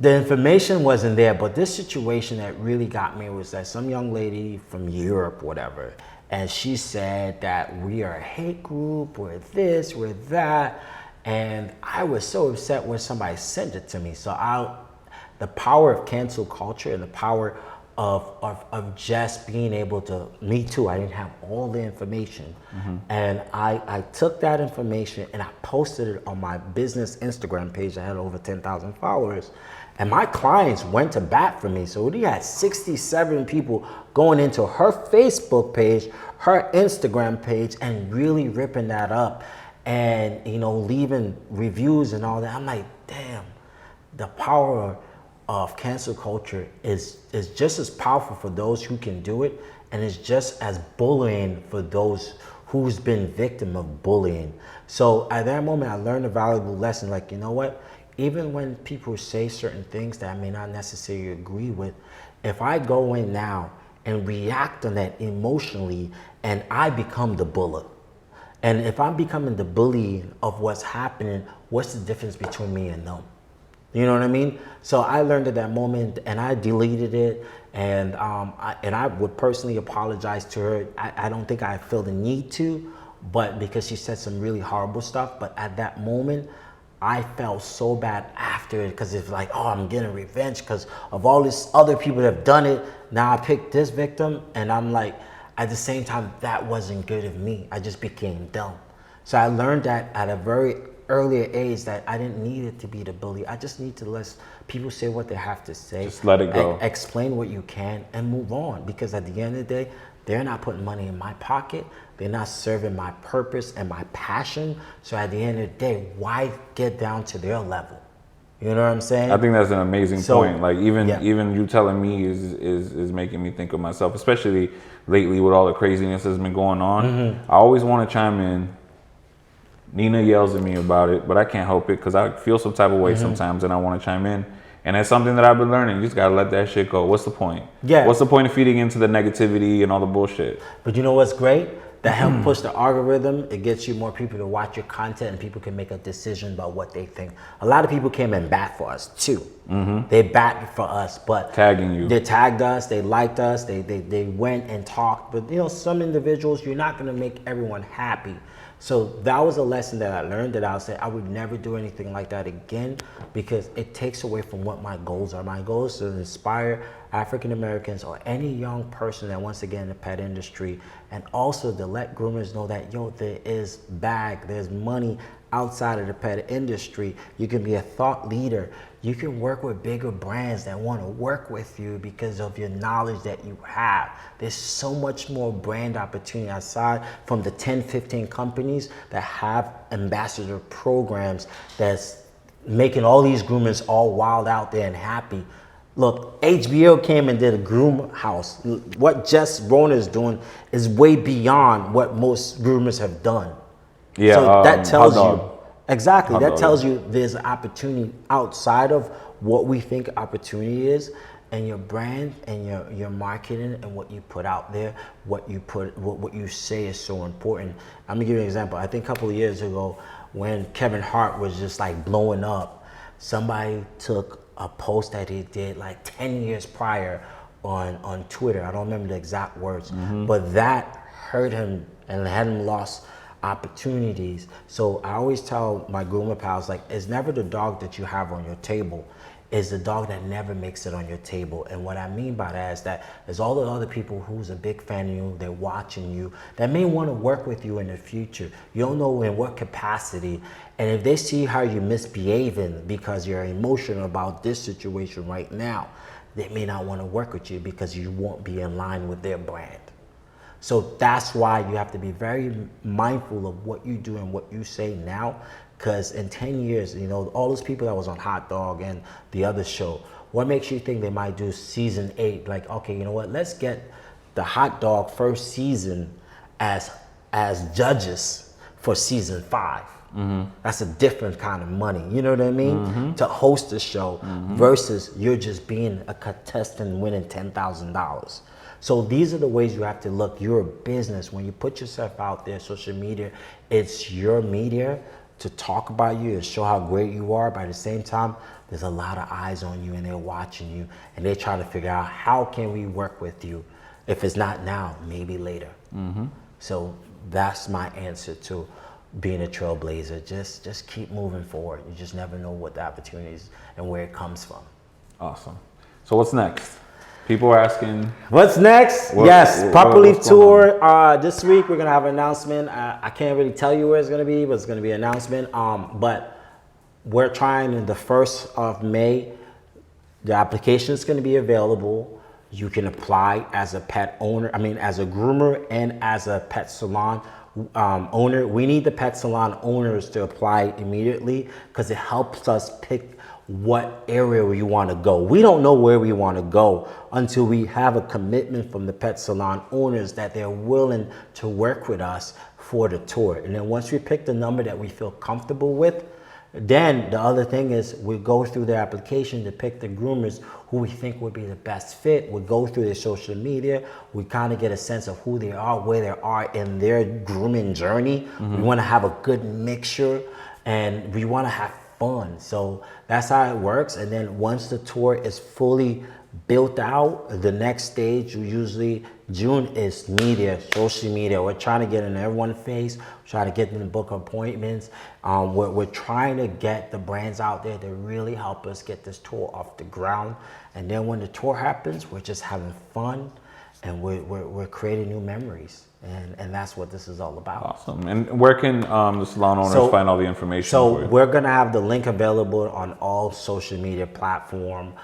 Speaker 2: the information wasn't there, but this situation that really got me was that some young lady from Europe, whatever, and she said that we are a hate group, we're this, we're that. And I was so upset when somebody sent it to me. So the power of cancel culture and the power of just being able to, me too, I didn't have all the information. And I took that information and I posted it on my business Instagram page. I had over 10,000 followers. And my clients went to bat for me. So we had 67 people going into her Facebook page, her Instagram page, and really ripping that up and, leaving reviews and all that. I'm like, damn, the power of cancel culture is just as powerful for those who can do it, and it's just as bullying for those who's been victim of bullying. So at that moment, I learned a valuable lesson. Like, you know what? Even when people say certain things that I may not necessarily agree with, if I go in now and react on that emotionally and I become the bully, and if I'm becoming the bully of what's happening, what's the difference between me and them? You know what I mean? So I learned at that moment and I deleted it, and I would personally apologize to her. I don't think I feel the need to, but because she said some really horrible stuff. But at that moment, I felt so bad after it because it's like, oh, I'm getting revenge because of all these other people that have done it. Now I picked this victim, and I'm like, at the same time, that wasn't good of me. I just became dumb. So I learned that at a very earlier age that I didn't need it to be the bully. I just need to let people say what they have to say.
Speaker 1: Just let it go.
Speaker 2: Explain what you can and move on. Because at the end of the day, they're not putting money in my pocket. They're not serving my purpose and my passion. So at the end of the day, why get down to their level? You know what I'm saying?
Speaker 1: I think that's an amazing point. Like even you telling me is making me think of myself, especially lately with all the craziness that's been going on. I always want to chime in. Nina yells at me about it, but I can't help it because I feel some type of way sometimes and I want to chime in. And that's something that I've been learning. You just got to let that shit go. What's the point?
Speaker 2: Yeah.
Speaker 1: What's the point of feeding into the negativity and all the bullshit?
Speaker 2: But you know what's great? That help push the algorithm. It gets you more people to watch your content and people can make a decision about what they think. A lot of people came and bat for us too. They bat for us, but
Speaker 1: tagging you.
Speaker 2: They tagged us, they liked us, they went and talked. But some individuals, you're not gonna make everyone happy. So that was a lesson that I learned that I'll say I would never do anything like that again because it takes away from what my goals are. My goal is to inspire African Americans or any young person that wants to get in the pet industry, and also to let groomers know that, yo, there's money outside of the pet industry. You can be a thought leader. You can work with bigger brands that want to work with you because of your knowledge that you have. There's so much more brand opportunity aside from the 10, 15 companies that have ambassador programs that's making all these groomers all wild out there and happy. Look, HBO came and did a groom house. What Jess Rona is doing is way beyond what most groomers have done.
Speaker 1: Yeah,
Speaker 2: so that tells
Speaker 1: hot
Speaker 2: you
Speaker 1: dog.
Speaker 2: exactly.
Speaker 1: Hot
Speaker 2: That
Speaker 1: dog,
Speaker 2: tells
Speaker 1: yeah.
Speaker 2: you there's an opportunity outside of what we think opportunity is, and your brand and your marketing and what you put out there, what you say is so important. I'm gonna give you an example. I think a couple of years ago, when Kevin Hart was just like blowing up, somebody took a post that he did like 10 years prior on Twitter. I don't remember the exact words, but that hurt him and had him lost opportunities. So I always tell my groomer pals, like, it's never the dog that you have on your table, it's the dog that never makes it on your table. And what I mean by that is that there's all the other people who's a big fan of you, they're watching you, that may want to work with you in the future. You don't know in what capacity. And if they see how you're misbehaving because you're emotional about this situation right now, they may not want to work with you because you won't be in line with their brand. So that's why you have to be very mindful of what you do and what you say now, because in 10 years, you know, all those people that was on Hot Dog and the other show, what makes you think they might do season 8? Like, okay, you know what, let's get the Hot Dog first season as judges for season 5. That's a different kind of money, you know what I mean? To host a show versus you're just being a contestant winning $10,000. So these are the ways you have to look. You're a business. When you put yourself out there, social media, it's your media to talk about you and show how great you are. But at the same time, there's a lot of eyes on you and they're watching you and they're trying to figure out how can we work with you. If it's not now, maybe later. So that's my answer to being a trailblazer. Just keep moving forward. You just never know what the opportunity is and where it comes from.
Speaker 1: Awesome. So what's next? People are asking.
Speaker 2: What's next? Papa Leaf Tour. This week we're gonna have an announcement. I can't really tell you where it's gonna be, but it's gonna be an announcement. But we're trying in the 1st of May. The application is gonna be available. You can apply as a pet owner. As a groomer and as a pet salon owner. We need the pet salon owners to apply immediately because it helps us pick what area we want to go. We don't know where we want to go until we have a commitment from the pet salon owners that they're willing to work with us for the tour. And then once we pick the number that we feel comfortable with, then the other thing is we go through the application to pick the groomers who we think would be the best fit. We go through their social media. We kind of get a sense of who they are, where they are in their grooming journey. We want to have a good mixture and we want to have fun. So that's how it works. And then once the tour is fully built out, the next stage, usually June, is media, social media. We're trying to get in everyone's face, try to get them to book appointments. We're trying to get the brands out there to really help us get this tour off the ground. And then when the tour happens, we're just having fun and we're creating new memories. And that's what this is all about.
Speaker 1: Awesome. And where can the salon owners find all the information?
Speaker 2: So we're going to have the link available on all social media platforms.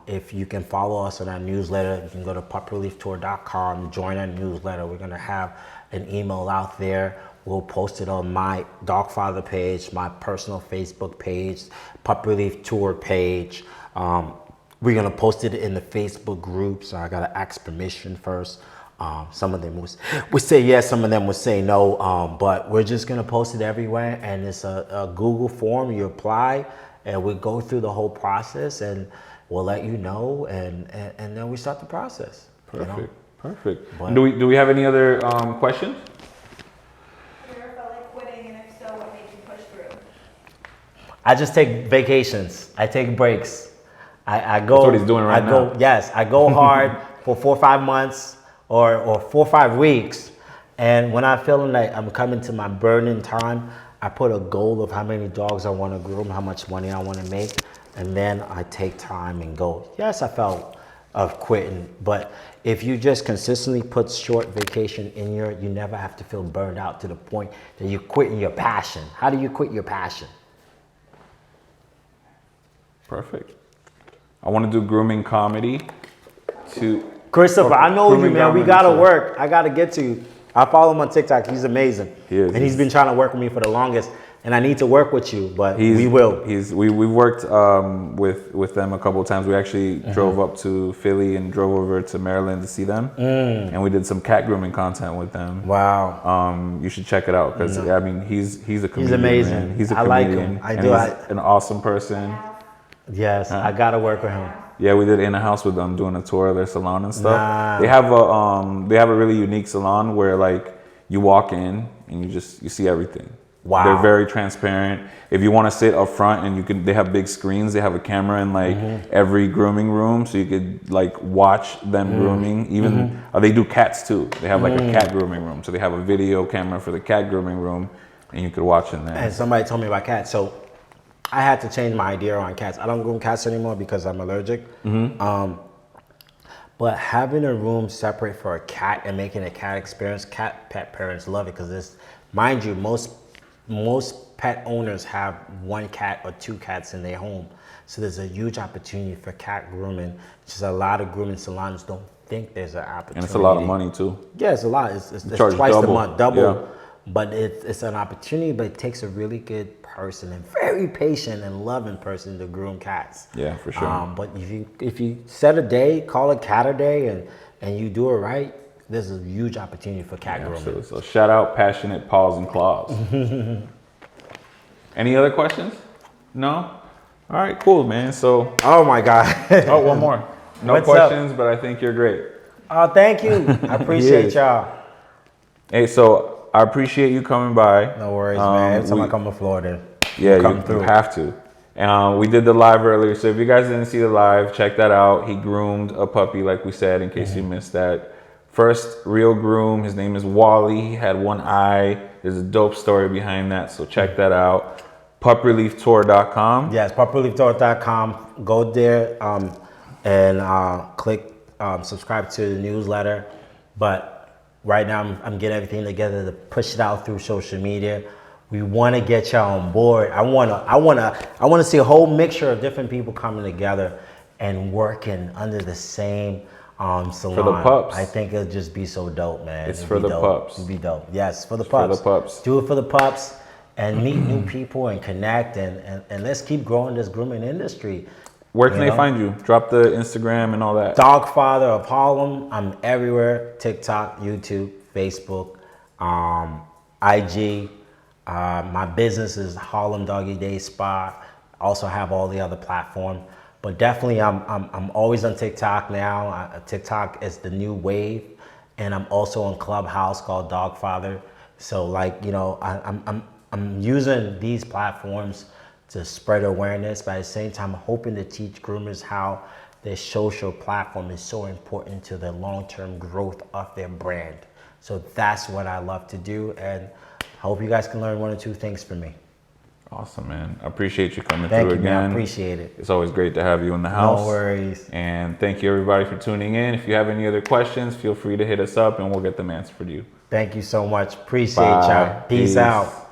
Speaker 2: If you can follow us on our newsletter, you can go to puppyleaftour.com, join our newsletter. We're going to have an email out there. We'll post it on my DogFather page, my personal Facebook page, Puppy Leaf Tour page. We're going to post it in the Facebook group, so I got to ask permission first. Some of them would say yes, some of them would say no, but we're just going to post it everywhere, and it's a Google form. You apply, and we go through the whole process, and we'll let you know, and then we start the process.
Speaker 1: Perfect,
Speaker 2: you know?
Speaker 1: perfect.
Speaker 2: But,
Speaker 1: Do we have any other questions?
Speaker 3: Have you ever felt like quitting, and if so, what made you push through?
Speaker 2: I just take vacations. I take breaks. I go.
Speaker 1: That's what he's doing right now.
Speaker 2: Yes, I go hard for 4 or 5 months or 4 or 5 weeks. And when I'm feeling like I'm coming to my burning time, I put a goal of how many dogs I want to groom, how much money I want to make. And then I take time and go. Yes, I felt of quitting. But if you just consistently put short vacation in you never have to feel burned out to the point that you're quitting your passion. How do you quit your passion?
Speaker 1: Perfect. I want to do grooming comedy to
Speaker 2: Christopher, I know you,
Speaker 1: grooming
Speaker 2: man. We
Speaker 1: comedy
Speaker 2: gotta
Speaker 1: to-
Speaker 2: work. I gotta get to you. I follow him on TikTok. He's amazing.
Speaker 1: He is.
Speaker 2: And he's been trying to work with me for the longest. And I need to work with you, but we will.
Speaker 1: We worked with them a couple of times. We actually drove up to Philly and drove over to Maryland to see them, and we did some cat grooming content with them.
Speaker 2: Wow.
Speaker 1: You should check it out because I mean he's a comedian.
Speaker 2: He's amazing.
Speaker 1: Man. He's a
Speaker 2: I like
Speaker 1: comedian.
Speaker 2: him. I
Speaker 1: and
Speaker 2: do.
Speaker 1: He's an awesome person.
Speaker 2: Yes, I gotta work with him.
Speaker 1: Yeah, we did in a house with them doing a tour of their salon and stuff.
Speaker 2: Nah.
Speaker 1: They have a really unique salon where like you walk in and you see everything.
Speaker 2: Wow.
Speaker 1: They're very transparent. If you want to sit up front and they have big screens, they have a camera in like every grooming room so you could like watch them grooming. Even they do cats too. They have like a cat grooming room. So they have a video camera for the cat grooming room and you could watch in there.
Speaker 2: And somebody told me about cats. So I had to change my idea on cats. I don't groom cats anymore because I'm allergic. But having a room separate for a cat and making a cat experience, cat pet parents love it because this, mind you, most pet owners have one cat or two cats in their home. So there's a huge opportunity for cat grooming. Just a lot of grooming salons don't think there's an opportunity.
Speaker 1: And it's a lot of money too.
Speaker 2: Yeah, it's a lot. It's
Speaker 1: charge
Speaker 2: twice
Speaker 1: double.
Speaker 2: a month, double.
Speaker 1: Yeah.
Speaker 2: But it's an opportunity, but it takes a really good person and very patient and loving person to groom cats.
Speaker 1: Yeah, for sure.
Speaker 2: But if you set a day, call it cat a day, and you do it right, there's a huge opportunity for cat grooming.
Speaker 1: Absolutely. So shout out Passionate Paws and Claws. Any other questions? No? All right, cool, man. So,
Speaker 2: Oh my God.
Speaker 1: oh, one more. No
Speaker 2: What's
Speaker 1: questions, but I think you're great.
Speaker 2: Oh, thank you. I appreciate y'all.
Speaker 1: Hey, so I appreciate you coming by.
Speaker 2: No worries, man. Every time I come to Florida,
Speaker 1: Yeah,
Speaker 2: come
Speaker 1: you
Speaker 2: through.
Speaker 1: have to. And we did the live earlier, so if you guys didn't see the live, check that out. He groomed a puppy, like we said, in case you missed that. First real groom, his name is Wally. He had one eye. There's a dope story behind that, so check that out. PupReliefTour.com.
Speaker 2: Yes, PupReliefTour.com. Go there and click subscribe to the newsletter. But right now, I'm getting everything together to push it out through social media. We want to get y'all on board. I want to see a whole mixture of different people coming together and working under the same salon.
Speaker 1: For the pups.
Speaker 2: I think it'll just be so dope, man.
Speaker 1: It's
Speaker 2: It'd
Speaker 1: for
Speaker 2: be
Speaker 1: the
Speaker 2: dope.
Speaker 1: pups.
Speaker 2: It'd be dope. Yes, for the
Speaker 1: For
Speaker 2: pups.
Speaker 1: the pups.
Speaker 2: Do it for the pups and meet new people and connect and let's keep growing this grooming industry.
Speaker 1: Where can
Speaker 2: You
Speaker 1: they
Speaker 2: know?
Speaker 1: find you? Drop the Instagram and all that.
Speaker 2: DogFather of Harlem. I'm everywhere. TikTok, YouTube, Facebook, IG. My business is Harlem Doggy Day Spa. Also have all the other platforms. But definitely I'm always on TikTok now. TikTok is the new wave. And I'm also on Clubhouse called DogFather. So like, you know, I'm using these platforms to spread awareness, but at the same time, I'm hoping to teach groomers how their social platform is so important to the long-term growth of their brand. So that's what I love to do, and I hope you guys can learn one or two things from me.
Speaker 1: Awesome, man. I appreciate you coming
Speaker 2: Thank
Speaker 1: through
Speaker 2: you,
Speaker 1: again.
Speaker 2: man. I appreciate it.
Speaker 1: It's always great to have you in the house.
Speaker 2: No worries.
Speaker 1: And thank you, everybody, for tuning in. If you have any other questions, feel free to hit us up and we'll get them answered for you.
Speaker 2: Thank you so much. Appreciate
Speaker 1: Bye.
Speaker 2: y'all. Peace out.